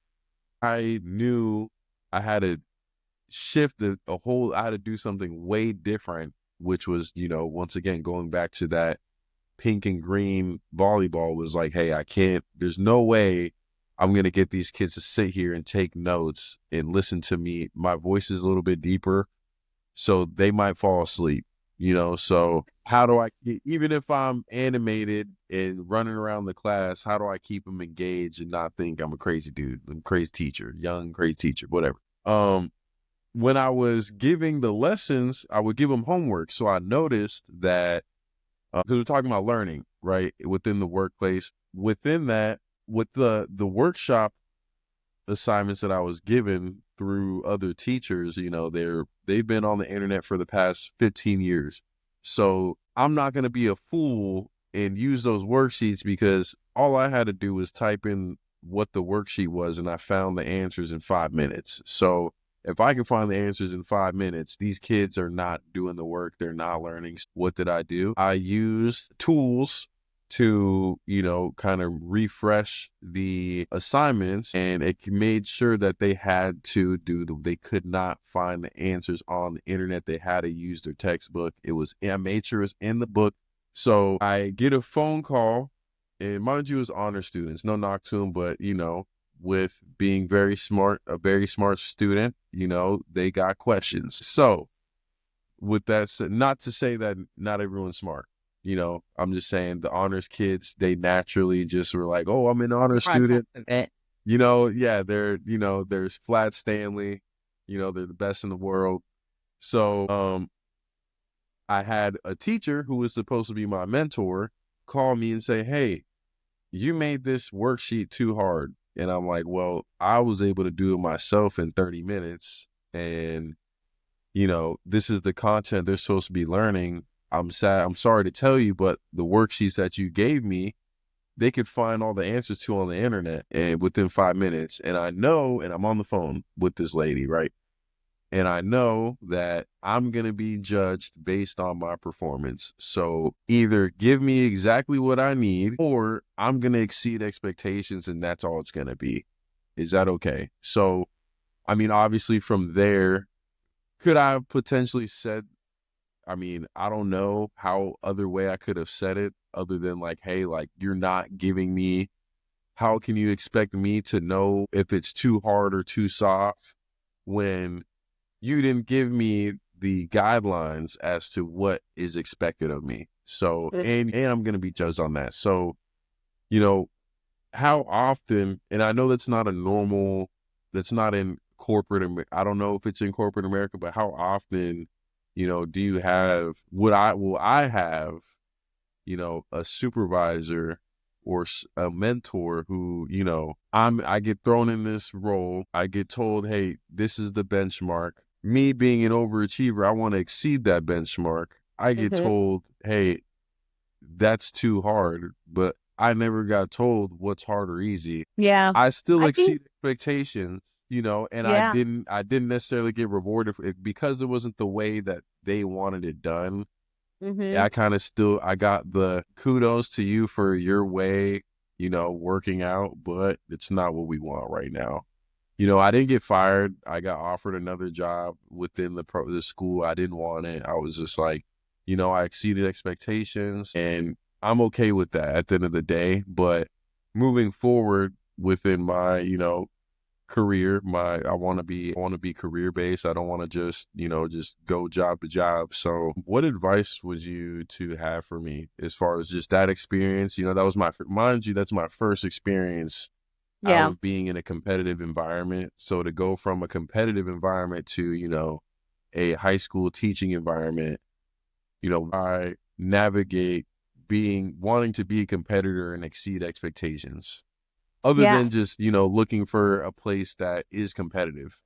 I knew I had to shift I had to do something way different, which was, once again, going back to that pink and green volleyball was like, hey, there's no way I'm going to get these kids to sit here and take notes and listen to me. My voice is a little bit deeper, so they might fall asleep. So how do even if I'm animated and running around the class, how do I keep them engaged and not think I'm a crazy dude, I'm a crazy teacher, young, crazy teacher, whatever. When I was giving the lessons, I would give them homework. So I noticed that, because we're talking about learning, right, within the workplace, within that, with the workshop assignments that I was given through other teachers, they've been on the internet for the past 15 years. So I'm not going to be a fool and use those worksheets because all I had to do was type in what the worksheet was and I found the answers in 5 minutes. So if I can find the answers in 5 minutes, these kids are not doing the work. They're not learning. What did I do? I used tools to, kind of refresh the assignments, and it made sure that they had to they could not find the answers on the internet. They had to use their textbook. I made sure it's in the book. So I get a phone call, and mind you, it's honor students, no knock to them, but, with being very smart, a very smart student, they got questions. So with that said, not to say that not everyone's smart. I'm just saying the honors kids, they naturally just were like, oh, I'm an honor student. Yeah, there's Flat Stanley, they're the best in the world. So I had a teacher who was supposed to be my mentor call me and say, hey, you made this worksheet too hard. And I'm like, well, I was able to do it myself in 30 minutes. And, this is the content they're supposed to be learning. I'm sorry to tell you, but the worksheets that you gave me, they could find all the answers to on the internet and within 5 minutes. And I know, and I'm on the phone with this lady, right? And I know that I'm going to be judged based on my performance. So either give me exactly what I need or I'm going to exceed expectations and that's all it's going to be. Is that okay? So, obviously from there, could I have potentially said, I don't know how other way I could have said it other than like, hey, like, you're not giving me how can you expect me to know if it's too hard or too soft when you didn't give me the guidelines as to what is expected of me? So, and I'm going to be judged on that. So, you know, how often, and I know that's not that's not in corporate, I don't know if it's in corporate America, but how often, do you have, will I have, a supervisor or a mentor who, I get thrown in this role. I get told, hey, this is the benchmark. Me being an overachiever, I want to exceed that benchmark. I get told, hey, that's too hard, but I never got told what's hard or easy. Yeah. I still I exceed think, expectations, and yeah. I didn't necessarily get rewarded for it because it wasn't the way that they wanted it done. Mm-hmm. I kind of still, I got the kudos to you for your way, working out, but it's not what we want right now. I didn't get fired. I got offered another job within the school. I didn't want it. I was just like, I exceeded expectations, and I'm okay with that at the end of the day. But moving forward within my, career, I want to be career based. I don't want to just go job to job. So what advice would you to have for me as far as just that experience? That was mind you, that's my first experience out Yeah. of being in a competitive environment. So to go from a competitive environment to, a high school teaching environment, I navigate wanting to be a competitor and exceed expectations, other Yeah. than just, looking for a place that is competitive.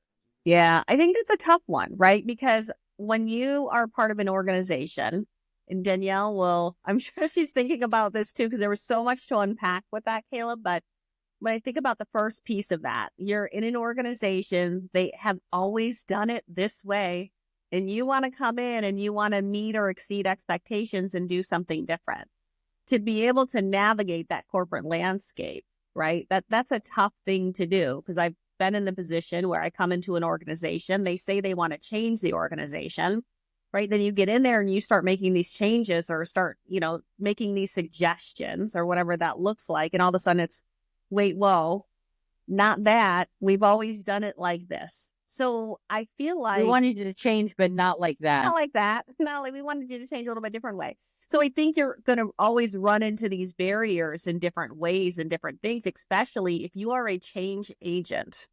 Yeah. I think that's a tough one, right? Because when you are part of an organization, and Danielle I'm sure she's thinking about this too, because there was so much to unpack with that, Caeleb. But when I think about the first piece of that, you're in an organization, they have always done it this way, and you want to come in and you want to meet or exceed expectations and do something different. To be able to navigate that corporate landscape, right? That's a tough thing to do, because I've been in the position where I come into an organization, they say they want to change the organization, right? Then you get in there and you start making these changes or start, making these suggestions or whatever that looks like. And all of a sudden it's, wait, whoa, not that. We've always done it like this. So I feel We like wanted you to change, but not like not that. like that. Not like we wanted you to change a little bit different way. So I think you're going to always run into these barriers in different ways and different things, especially if you are a change agent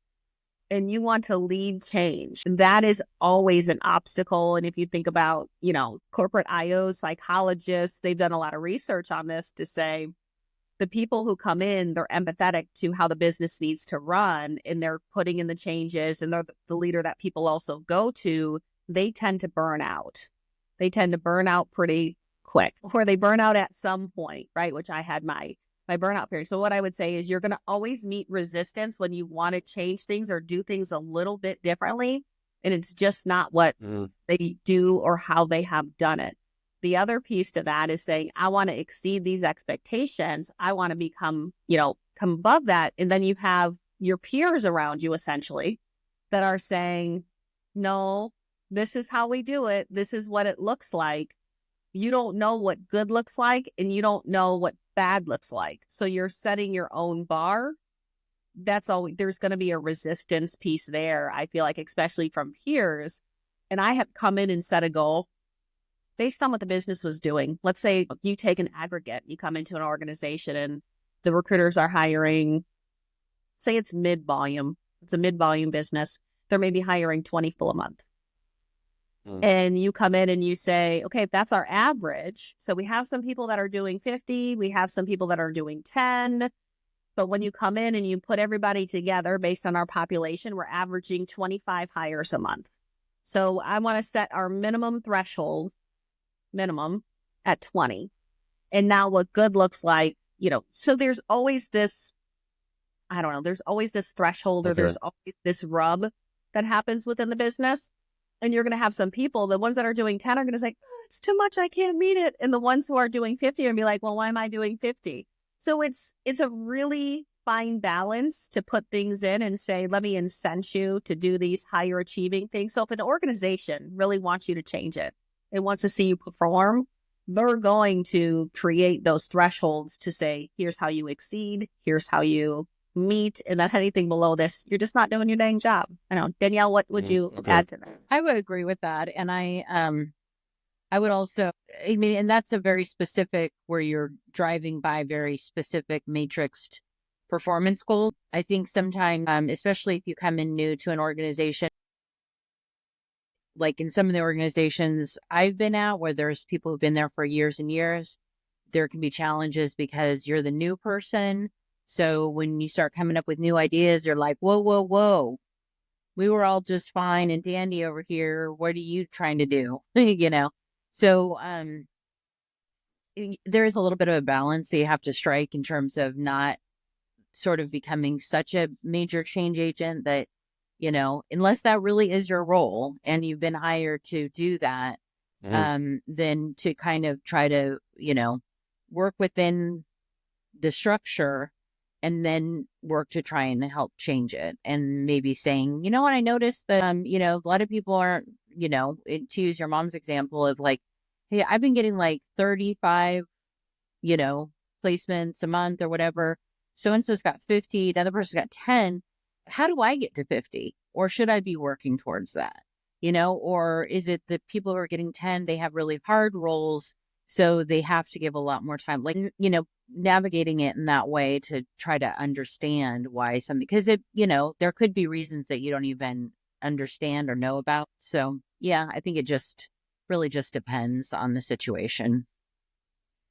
and you want to lead change. That is always an obstacle. And if you think about, corporate IOs, psychologists, they've done a lot of research on this to say the people who come in, they're empathetic to how the business needs to run, and they're putting in the changes, and they're the leader that people also go to. They tend to burn out. They tend to burn out pretty quick, or they burn out at some point, right? Which I had my burnout period. So what I would say is you're going to always meet resistance when you want to change things or do things a little bit differently, and it's just not what they do or how they have done it. The other piece to that is saying, I want to exceed these expectations. I want to become, come above that. And then you have your peers around you essentially that are saying, no, this is how we do it. This is what it looks like. You don't know what good looks like, and you don't know what bad looks like. So you're setting your own bar. That's always, there's going to be a resistance piece there. I feel like, especially from peers. And I have come in and set a goal based on what the business was doing. Let's say you take an aggregate, you come into an organization and the recruiters are hiring, say it's mid-volume. It's a mid-volume business. They're maybe hiring 20 full a month. And you come in and you say, okay, if that's our average, so we have some people that are doing 50, we have some people that are doing 10, but when you come in and you put everybody together based on our population, we're averaging 25 hires a month. So I want to set our minimum threshold at 20. And now what good looks like, so there's always this, I don't know, there's always this threshold, or there's always this rub that happens within the business. And you're going to have some people, the ones that are doing 10 are going to say, oh, it's too much, I can't meet it. And the ones who are doing 50 are going to be like, well, why am I doing 50? So it's a really fine balance to put things in and say, let me incent you to do these higher achieving things. So if an organization really wants you to change it, it wants to see you perform, they're going to create those thresholds to say, here's how you exceed, here's how you meet, and then anything below this, you're just not doing your dang job. I know. Danielle, what would you add to that? I would agree with that. And I would also, I mean, and that's a very specific where you're driving by very specific matrixed performance goals. I think sometimes, especially if you come in new to an organization, like in some of the organizations I've been at where there's people who've been there for years and years, there can be challenges because you're the new person. So when you start coming up with new ideas, you're like, whoa, whoa, whoa. We were all just fine. And Dandy over here, what are you trying to do? You know? So there is a little bit of a balance that you have to strike in terms of not sort of becoming such a major change agent that, you know, unless that really is your role and you've been hired to do that, then to kind of try to, you know, work within the structure and then work to try and help change it. And maybe saying, you know what, I noticed that, you know, a lot of people aren't, you know, to use your mom's example of like, hey, I've been getting like 35, you know, placements a month or whatever. So-and-so's got 50, the other person's got 10. How do I get to 50? Or should I be working towards that? You know, or is it the people who are getting 10, they have really hard roles, so they have to give a lot more time? Like, you know, navigating it in that way to try to understand why something, because it, you know, there could be reasons that you don't even understand or know about. So yeah, I think it just really just depends on the situation.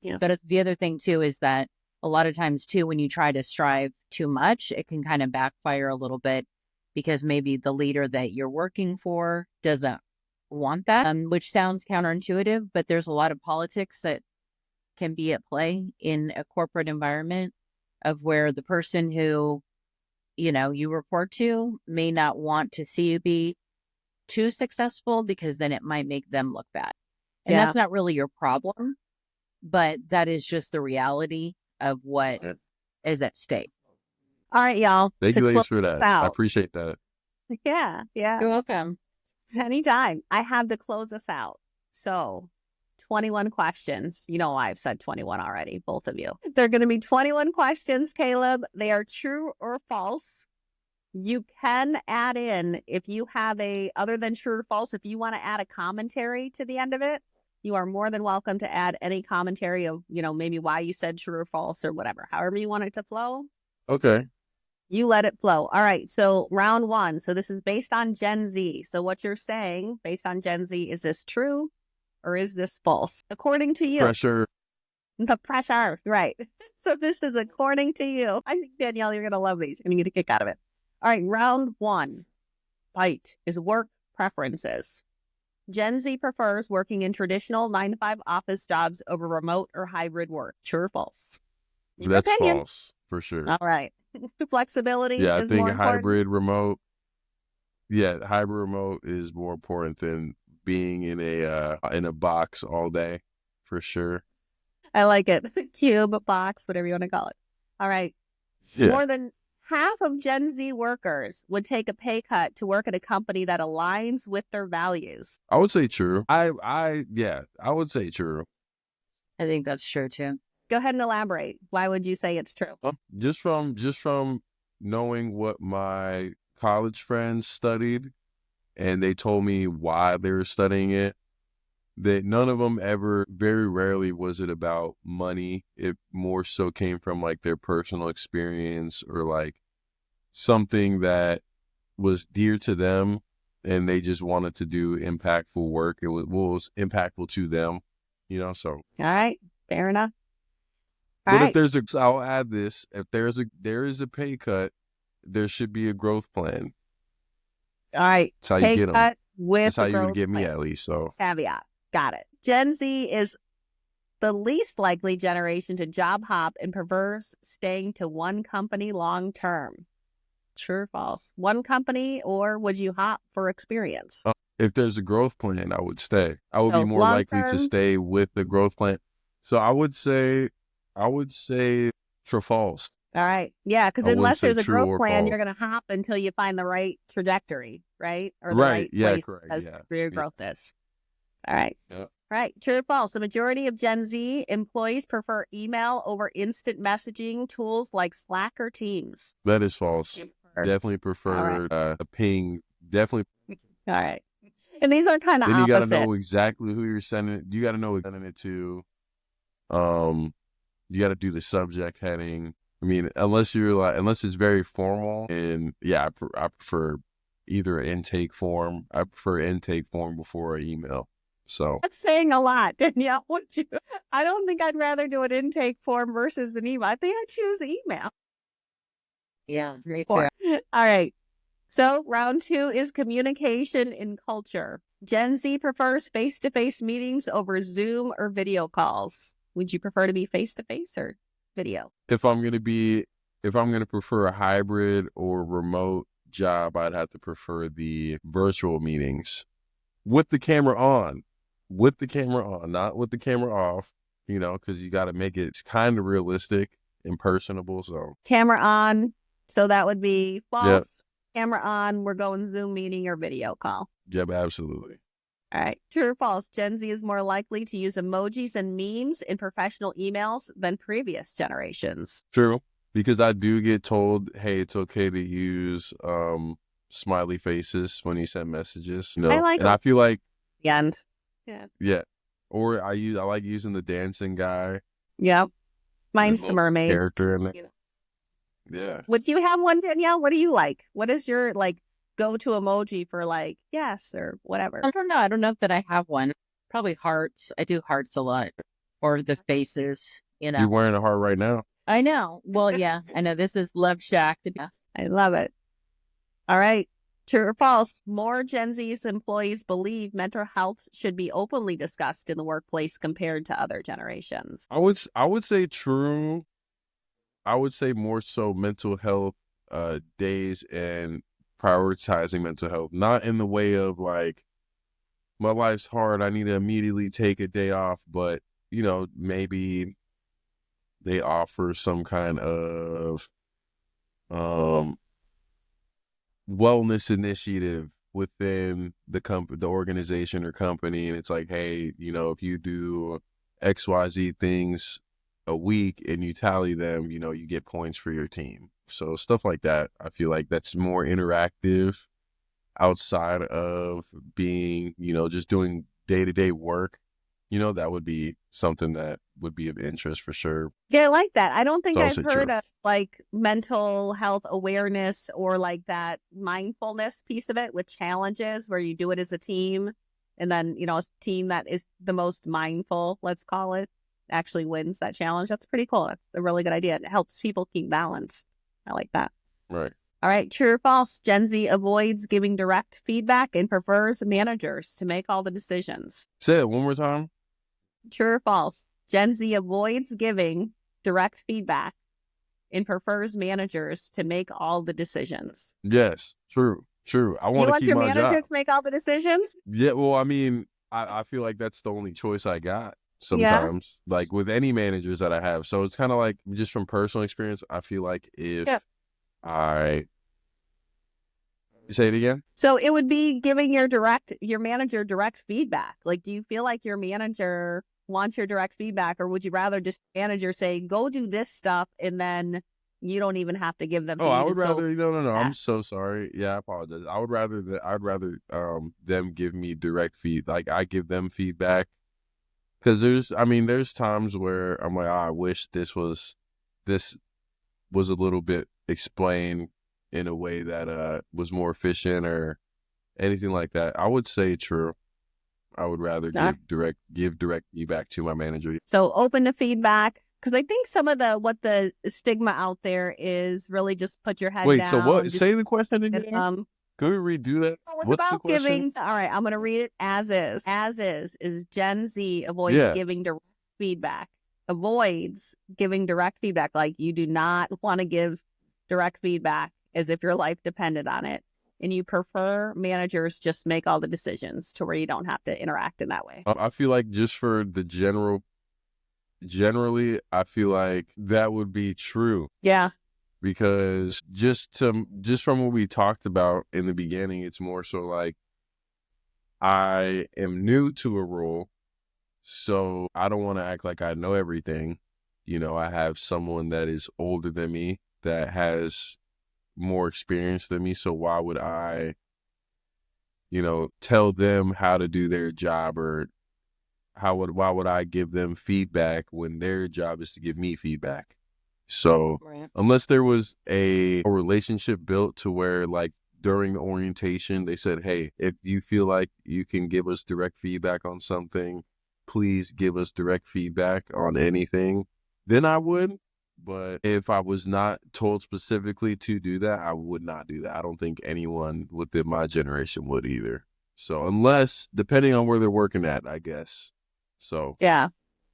Yeah. But the other thing too is that a lot of times too, when you try to strive too much, it can kind of backfire a little bit because maybe the leader that you're working for doesn't want that, which sounds counterintuitive, but there's a lot of politics that can be at play in a corporate environment of where the person who, you know, you report to may not want to see you be too successful because then it might make them look bad. And that's not really your problem, but that is just the reality of what is at stake. All right, y'all. Thank you ladies for that. I appreciate that. Yeah. You're welcome. Anytime. I have to close us out. So 21 questions. You know, I've said 21 already, both of you. They're going to be 21 questions, Caeleb. They are true or false. You can add in, if you have other than true or false, if you want to add a commentary to the end of it, you are more than welcome to add any commentary of, you know, maybe why you said true or false or whatever, however you want it to flow. Okay. You let it flow. All right. So round one. So this is based on Gen Z. So what you're saying based on Gen Z, is this true or is this false? According to you. Pressure. The pressure. Right. So this is according to you. I think, Danielle, you're going to love these. You're going to get a kick out of it. All right. Round one. Fight is work preferences. Gen Z prefers working in traditional 9-to-5 office jobs over remote or hybrid work. True or false? That's false, for sure. All right. Flexibility Yeah, I is think more important. hybrid remote is more important than being in a box all day, for sure. I like it. Cube, box, whatever you want to call it. All right. Yeah. More than half of Gen Z workers would take a pay cut to work at a company that aligns with their values. I would say true. I would say true. I think that's true too. Go ahead and elaborate. Why would you say it's true? Just from knowing what my college friends studied, and they told me why they were studying it, that none of them ever, very rarely was it about money. It more so came from like their personal experience or like something that was dear to them, and they just wanted to do impactful work. It was impactful to them, you know. So all right, fair enough. But if I'll add this: if there is a pay cut, there should be a growth plan. All right, that's how you get them. That's how you would get me, at least. So caveat, got it. Gen Z is the least likely generation to job hop and prefers staying to one company long term. True or false? One company, or would you hop for experience? If there's a growth plan, I would stay. I would be more likely to stay with the growth plan. So I would say true, false. All right. Yeah, because unless there's a growth plan, you're going to hop until you find the right trajectory, right? Or the right place for your growth is. All right. Yeah. Right. True or false? The majority of Gen Z employees prefer email over instant messaging tools like Slack or Teams. That is false. You prefer- Definitely All right. prefer a ping. Definitely. All right. And these are kind of Then you got to opposite. know exactly who you're sending it. You got to know who you're sending it to. You got to do the subject heading. I mean, unless it's very formal, and yeah, I prefer either intake form. I prefer intake form before an email. So That's saying a lot, Danielle. I don't think I'd rather do an intake form versus an email. I think I'd choose email. Yeah, me too. All right. So round 2 is communication in culture. Gen Z prefers face-to-face meetings over Zoom or video calls. Would you prefer to be face-to-face or video? if I'm gonna prefer a hybrid or remote job, I'd have to prefer the virtual meetings with the camera on, not with the camera off. Because you got to make it kind of realistic and personable. So Camera on. So that would be false. Yep. Camera on. We're going Zoom meeting or video call. yep, absolutely. All right. True or false? Gen Z is more likely to use emojis and memes in professional emails than previous generations. True, because I do get told, hey, it's okay to use smiley faces when you send messages. I like and I feel like the end. yeah, or I like using the dancing guy. Yep. Mine's the mermaid. Character in there. Yeah. Would you have one, Danielle? What do you like? What is your go-to emoji for yes or whatever? I don't know. I don't know that I have one. Probably hearts. I do hearts a lot. Or the faces, You're wearing a heart right now. I know. Well, yeah, I know. This is Love Shack. I love it. All right. True or false? More Gen Z's employees believe mental health should be openly discussed in the workplace compared to other generations. I would say true. I would say more so mental health days and prioritizing mental health, not in the way of my life's hard, I need to immediately take a day off, but maybe they offer some kind of wellness initiative within the organization or company, and it's like, hey, if you do XYZ things a week and you tally them, you get points for your team. So stuff like that, I feel like that's more interactive outside of being, just doing day-to-day work. That would be something that would be of interest for sure. Yeah, I like that. I don't think It's I've also heard true. of mental health awareness or that mindfulness piece of it with challenges where you do it as a team. And then, a team that is the most mindful, let's call it, actually wins that challenge. That's pretty cool. That's a really good idea. It helps people keep balanced. I like that. Right. All right. True or false? Gen Z avoids giving direct feedback and prefers managers to make all the decisions. Say it one more time. True or false? Gen Z avoids giving direct feedback and prefers managers to make all the decisions. Yes. True. I want to keep your my manager job. to make all the decisions? Yeah. Well, I mean, I feel like that's the only choice I got sometimes, with any managers that I have. So it's kind of like, just from personal experience, I feel like if say it again. So it would be giving your manager direct feedback. Do you feel like your manager wants your direct feedback, or would you rather just manager say, go do this stuff, and then you don't even have to give them? Oh, I would rather, no. I'm so sorry. Yeah, I apologize. I'd rather them give me direct feed. I give them feedback. Because there's times where I'm like, I wish this was a little bit explained in a way that was more efficient or anything like that. I would say true. I would rather give direct feedback to my manager. So open to feedback, because I think some of what the stigma out there is really just put your head down. Wait, so what? Say the question again. Could we redo that? It was What's about the question? giving. All right, I'm going to read it as is. As is Gen Z avoids giving direct feedback. Avoids giving direct feedback. You do not want to give direct feedback as if your life depended on it. And you prefer managers just make all the decisions to where you don't have to interact in that way. I feel like just for the generally, I feel like that would be true. Yeah. Because just from what we talked about in the beginning, it's more so I am new to a role, So I don't want to act like I know everything. I have someone that is older than me that has more experience than me. So why would I, tell them how to do their job, or why would I give them feedback when their job is to give me feedback? So Right. unless there was a relationship built to where, like, during the orientation, they said, hey, if you feel like you can give us direct feedback on something, please give us direct feedback on anything, then I would. But if I was not told specifically to do that, I would not do that. I don't think anyone within my generation would either. So unless, depending on where they're working at, I guess. So Yeah.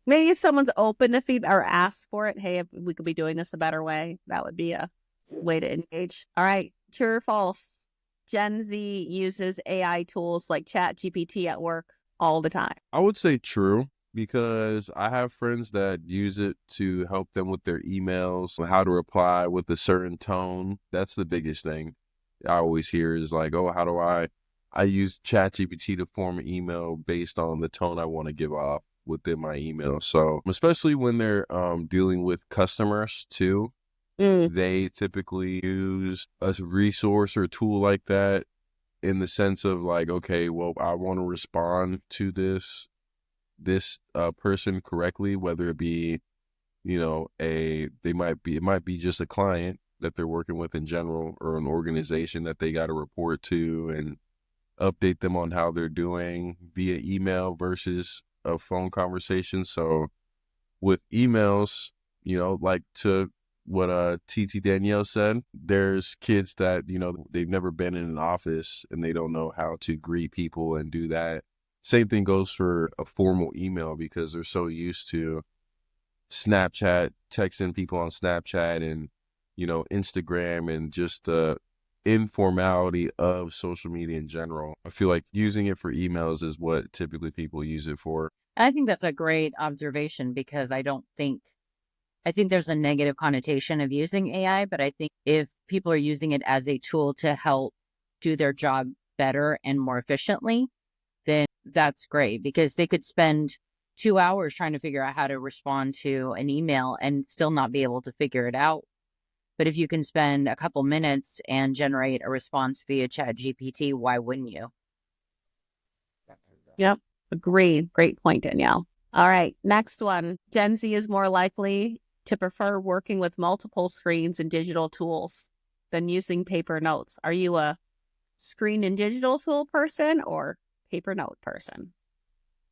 Maybe if someone's open to feedback or asks for it, hey, if we could be doing this a better way, that would be a way to engage. All right. True or false? Gen Z uses AI tools like Chat GPT at work all the time. I would say true, because I have friends that use it to help them with their emails, how to reply with a certain tone. That's the biggest thing I always hear is like, oh, how do I use ChatGPT to form an email based on the tone I want to give off within my email. So especially when they're dealing with customers too, they typically use a resource or tool like that in the sense of like, okay, well, I want to respond to this person correctly, whether it be, it might be just a client that they're working with in general, or an organization that they got to report to and update them on how they're doing via email versus a phone conversation. So with emails, like, to what TT Danielle said, there's kids that, they've never been in an office and they don't know how to greet people and do that. Same thing goes for a formal email, because they're so used to Snapchat, texting people on Snapchat and, Instagram, and just the informality of social media in general. I feel like using it for emails is what typically people use it for. I think that's a great observation, because I think there's a negative connotation of using AI, but I think if people are using it as a tool to help do their job better and more efficiently, then that's great, because they could spend 2 hours trying to figure out how to respond to an email and still not be able to figure it out. But if you can spend a couple minutes and generate a response via Chat GPT, why wouldn't you? Yep. Agree. Great point, Danielle. All right. Next one. Gen Z is more likely to prefer working with multiple screens and digital tools than using paper notes. Are you a screen and digital tool person or paper note person?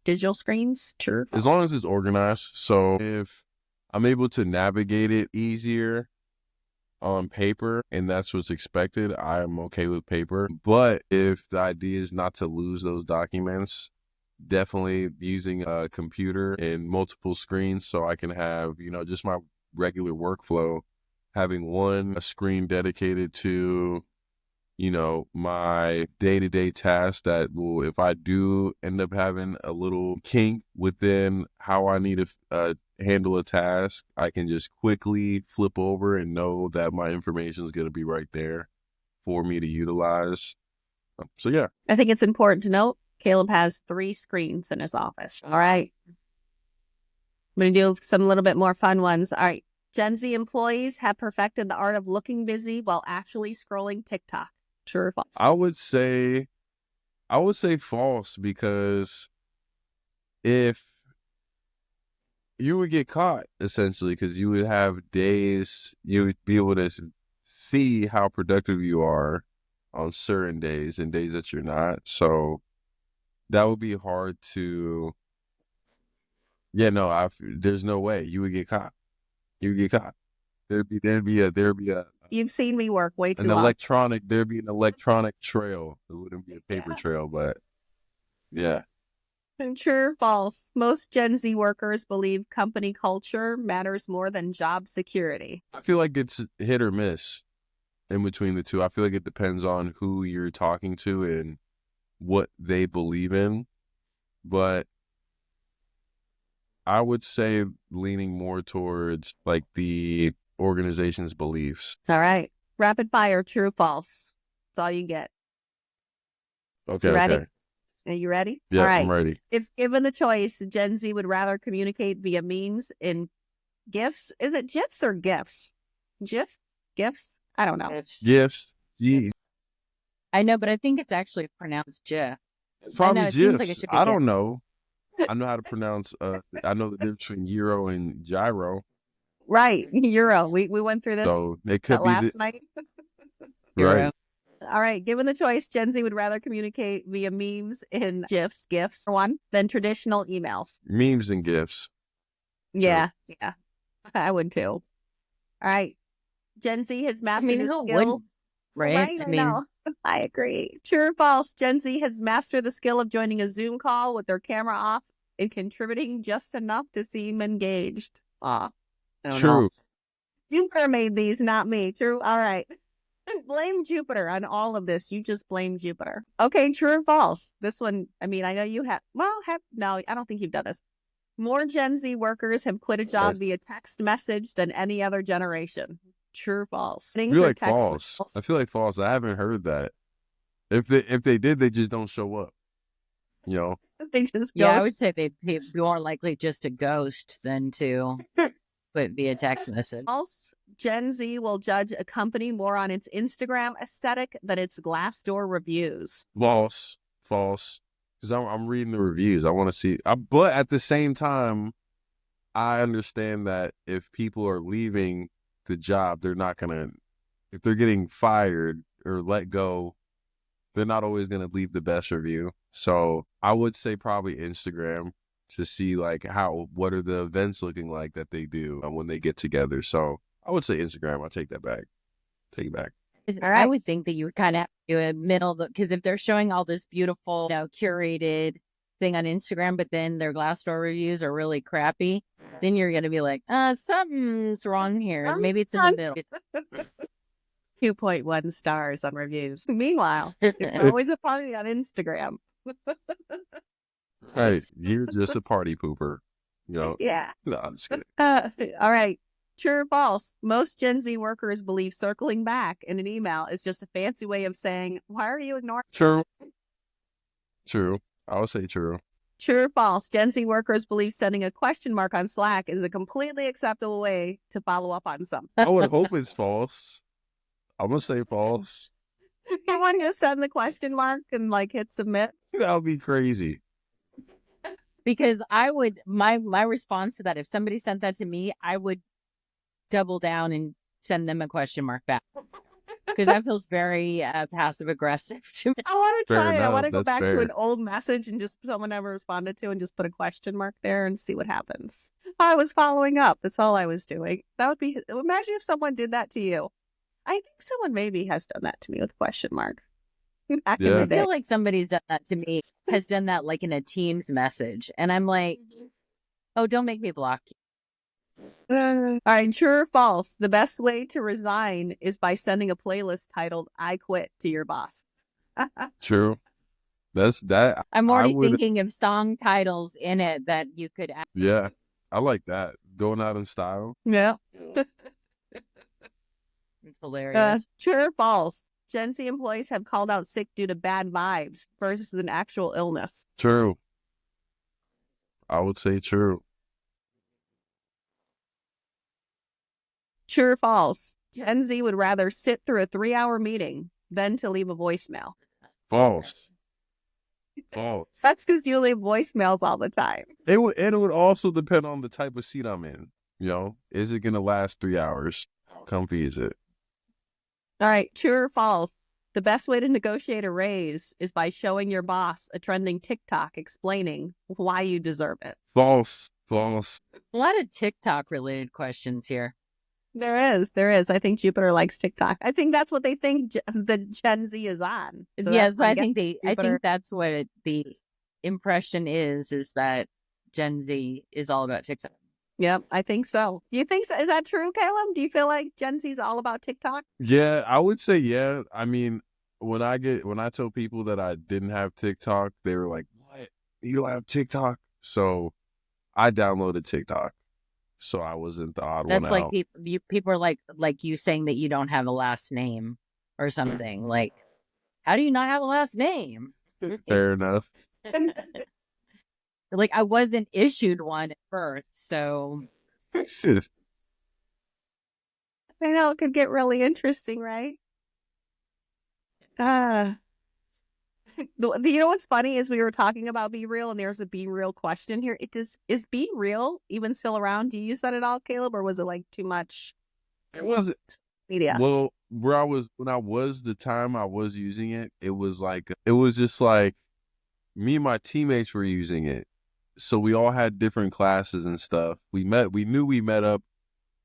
Digital screens, true. As long as it's organized. So if I'm able to navigate it easier on paper and that's what's expected, I'm okay with paper. But if the idea is not to lose those documents, definitely using a computer and multiple screens, so I can have, just my regular workflow, having a screen dedicated to, my day-to-day tasks that will, if I do end up having a little kink within how I need to handle a task, I can just quickly flip over and know that my information is going to be right there for me to utilize. So yeah. I think it's important to note Caeleb has 3 screens in his office. All right. I'm going to do some little bit more fun ones. All right. Gen Z employees have perfected the art of looking busy while actually scrolling TikTok. True or false? I would say false, because if you would get caught, essentially, because you would have days, you would be able to see how productive you are on certain days and days that you're not. So that would be hard to, there's no way you would get caught. You would get caught. There'd be a You've seen me work way too an long. there'd be an electronic trail. It wouldn't be a paper trail, but yeah. And true or false? Most Gen Z workers believe company culture matters more than job security. I feel like it's hit or miss in between the two. I feel like it depends on who you're talking to and what they believe in. But I would say leaning more towards like the organization's beliefs. All right. Rapid fire, true or false? That's all you get. Okay, You ready? okay. Are you ready? Yeah, All right. I'm ready. If given the choice, Gen Z would rather communicate via memes in GIFs. Is it GIFs or GIFs? GIFs? GIFs? I don't know. Gifts. Jeez. I know, but I think it's actually pronounced Jeff. It's I know, probably it seems like it GIFs. should be I GIF. don't know. I know how to pronounce. I know the difference between euro and gyro. Right. Euro. We went through this So it could be last night. right. All right. Given the choice, Gen Z would rather communicate via memes in GIFs, for one, than traditional emails. Memes and gifs. Yeah. Yeah. I would too. All right. Gen Z has I mastered mean, the who skill. wouldn't? Right? I know. I agree. True or false? Gen Z has mastered the skill of joining a Zoom call with their camera off and contributing just enough to seem engaged. I don't True. know. Jupiter made these, not me. True. All right. Blame Jupiter on all of this. You just blame Jupiter. Okay, true or false? This one, I mean, I know you have, no, I don't think you've done this. More Gen Z workers have quit a job via text message than any other generation. True or false? I feel like false. I feel like false. I haven't heard that. If they did, they just don't show up. You know? They just Yeah, I ghost. would say they'd be more likely just to ghost than to put via text message. False. Gen Z will judge a company more on its Instagram aesthetic than its Glassdoor reviews. False. Because I'm reading the reviews. I want to see. But at the same time, I understand that if people are leaving the job, they're not gonna. If they're getting fired or let go, they're not always gonna leave the best review. So I would say probably Instagram to see like what are the events looking like that they do when they get together. So I would say Instagram. I'll take that back. Take it back. All right. I would think that you would kind of have to do a middle, because if they're showing all this beautiful, curated thing on Instagram, but then their Glassdoor reviews are really crappy, then you're going to be like, something's wrong here. Maybe it's in the middle. 2.1 stars on reviews. Meanwhile, it's always a party on Instagram. Hey, you're just a party pooper. You know? Yeah. No, I'm just kidding. All right. True or false? Most Gen Z workers believe circling back in an email is just a fancy way of saying, why are you ignoring? True. I would say true. True or false? Gen Z workers believe sending a question mark on Slack is a completely acceptable way to follow up on something. I would hope it's false. I'm going to say false. You want to send the question mark and hit submit? That would be crazy. Because I would, my response to that, if somebody sent that to me, I would double down and send them a question mark back. Because that feels very passive aggressive to me. I want to try it. I want to go That's back to fair. an old message and just someone never responded to and just put a question mark there and see what happens. I was following up. That's all I was doing. That would be, imagine if someone did that to you. I think someone maybe has done that to me with a question mark. Back in Yeah. the I day. feel like somebody's done that to me, has done that like in a Teams message. And I'm like, oh, don't make me block you. All right, true or false? The best way to resign is by sending a playlist titled "I Quit" to your boss. True. That's that. I'm already I would, thinking of song titles in it that you could add. Yeah. I like that. Going out in style. Yeah. It's hilarious. True or false? Gen Z employees have called out sick due to bad vibes versus an actual illness. True. I would say true. True or false? Gen Z would rather sit through a 3-hour meeting than to leave a voicemail. False. False. That's because you leave voicemails all the time. It would also depend on the type of seat I'm in. You know, is it going to last 3 hours? How comfy is it? All right, true or false? The best way to negotiate a raise is by showing your boss a trending TikTok explaining why you deserve it. False. A lot of TikTok related questions here. There is. I think Jupiter likes TikTok. I think that's what they think the Gen Z is on. So Yes, that's but why I think Jupiter. that's what the impression is that Gen Z is all about TikTok. Yep, I think so. Do you think so? Is that true, Caeleb? Do you feel like Gen Z is all about TikTok? Yeah, I would say yeah. I mean, when I tell people that I didn't have TikTok, they were like, "What? You don't have TikTok?" So I downloaded TikTok. So I wasn't the odd That's one like out. people are like you saying that you don't have a last name or something. Like, how do you not have a last name? Fair enough. Like, I wasn't issued one at birth, so I know it could get really interesting, right? You know what's funny is we were talking about Be Real, and there's a Be Real question here. Is Be Real even still around? Do you use that at all, Caeleb, or was it like too much It wasn't. media? Well, when I was the time I was using it, it was just like me and my teammates were using it. So we all had different classes and stuff. We knew we met up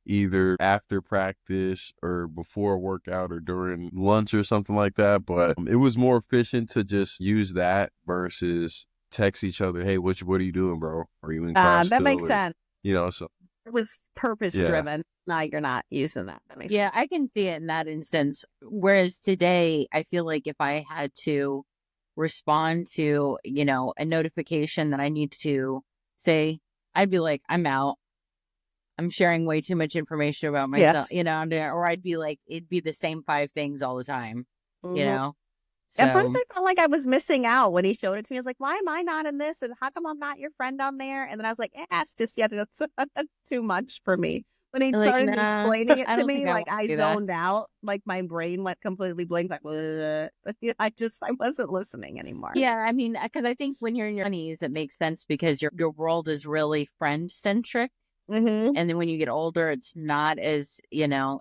either after practice or before a workout or during lunch or something like that. But it was more efficient to just use that versus text each other, hey, what are you doing, bro? Are you in class That still? makes Or, sense. so It was purpose driven. Now you're not using that. That makes yeah, sense. I can see it in that instance. Whereas today, I feel like if I had to respond to, a notification that I need to say, I'd be like, I'm out. I'm sharing way too much information about myself, Yes. or I'd be like, it'd be the same 5 things all the time, Mhm. So At first, I felt like I was missing out when he showed it to me. I was like, why am I not in this? And how come I'm not your friend on there? And then I was like, it's just it's too much for me. When he like, started nah, explaining it I to don't me, think I like want to I do that. zoned out, like my brain went completely blank, like I wasn't listening anymore. Yeah, I mean, because I think when you're in your 20s, it makes sense because your world is really friend centric. Mm-hmm. And then when you get older, it's not as,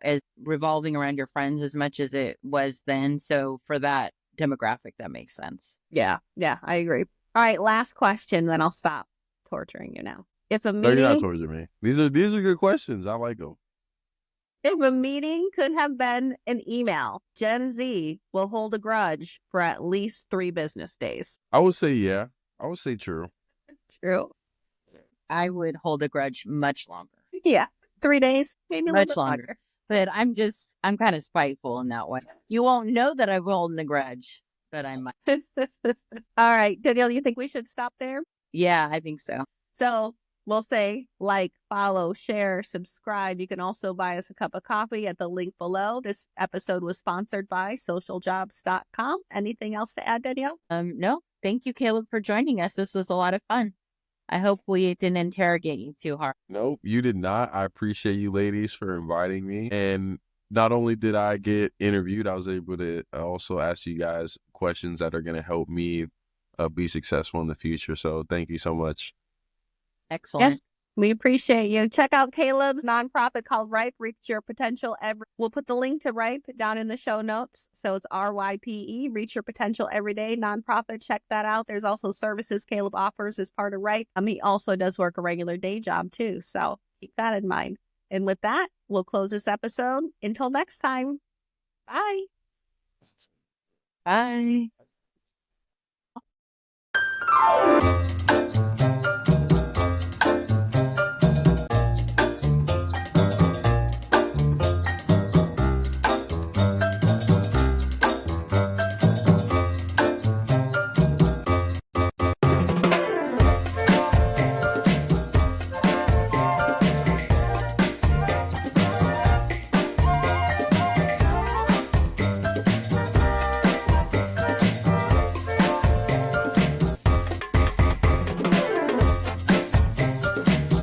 as revolving around your friends as much as it was then. So for that demographic, that makes sense. Yeah, I agree. All right, last question, then I'll stop torturing you now. If a no, you're not meeting torturing me. These are good questions. I like them. If a meeting could have been an email, Gen Z will hold a grudge for at least 3 business days. I would say yeah. I would say true. True. I would hold a grudge much longer. Yeah. 3 days, maybe a little Much bit longer. But I'm kind of spiteful in that way. You won't know that I'm holding a grudge, but I might. All right, Danielle, you think we should stop there? Yeah, I think so. So we'll say like, follow, share, subscribe. You can also buy us a cup of coffee at the link below. This episode was sponsored by socialjobs.com. Anything else to add, Danielle? No, thank you, Caeleb, for joining us. This was a lot of fun. I hope we didn't interrogate you too hard. Nope, you did not. I appreciate you ladies for inviting me. And not only did I get interviewed, I was able to also ask you guys questions that are going to help me be successful in the future. So thank you so much. Excellent. Yes, we appreciate you. Check out Caeleb's nonprofit called Ripe, Reach Your Potential. We'll put the link to Ripe down in the show notes. So it's RYPE, Reach Your Potential Every Day nonprofit. Check that out. There's also services Caeleb offers as part of Ripe. He also does work a regular day job too. So keep that in mind. And with that, we'll close this episode. Until next time. Bye. Bye.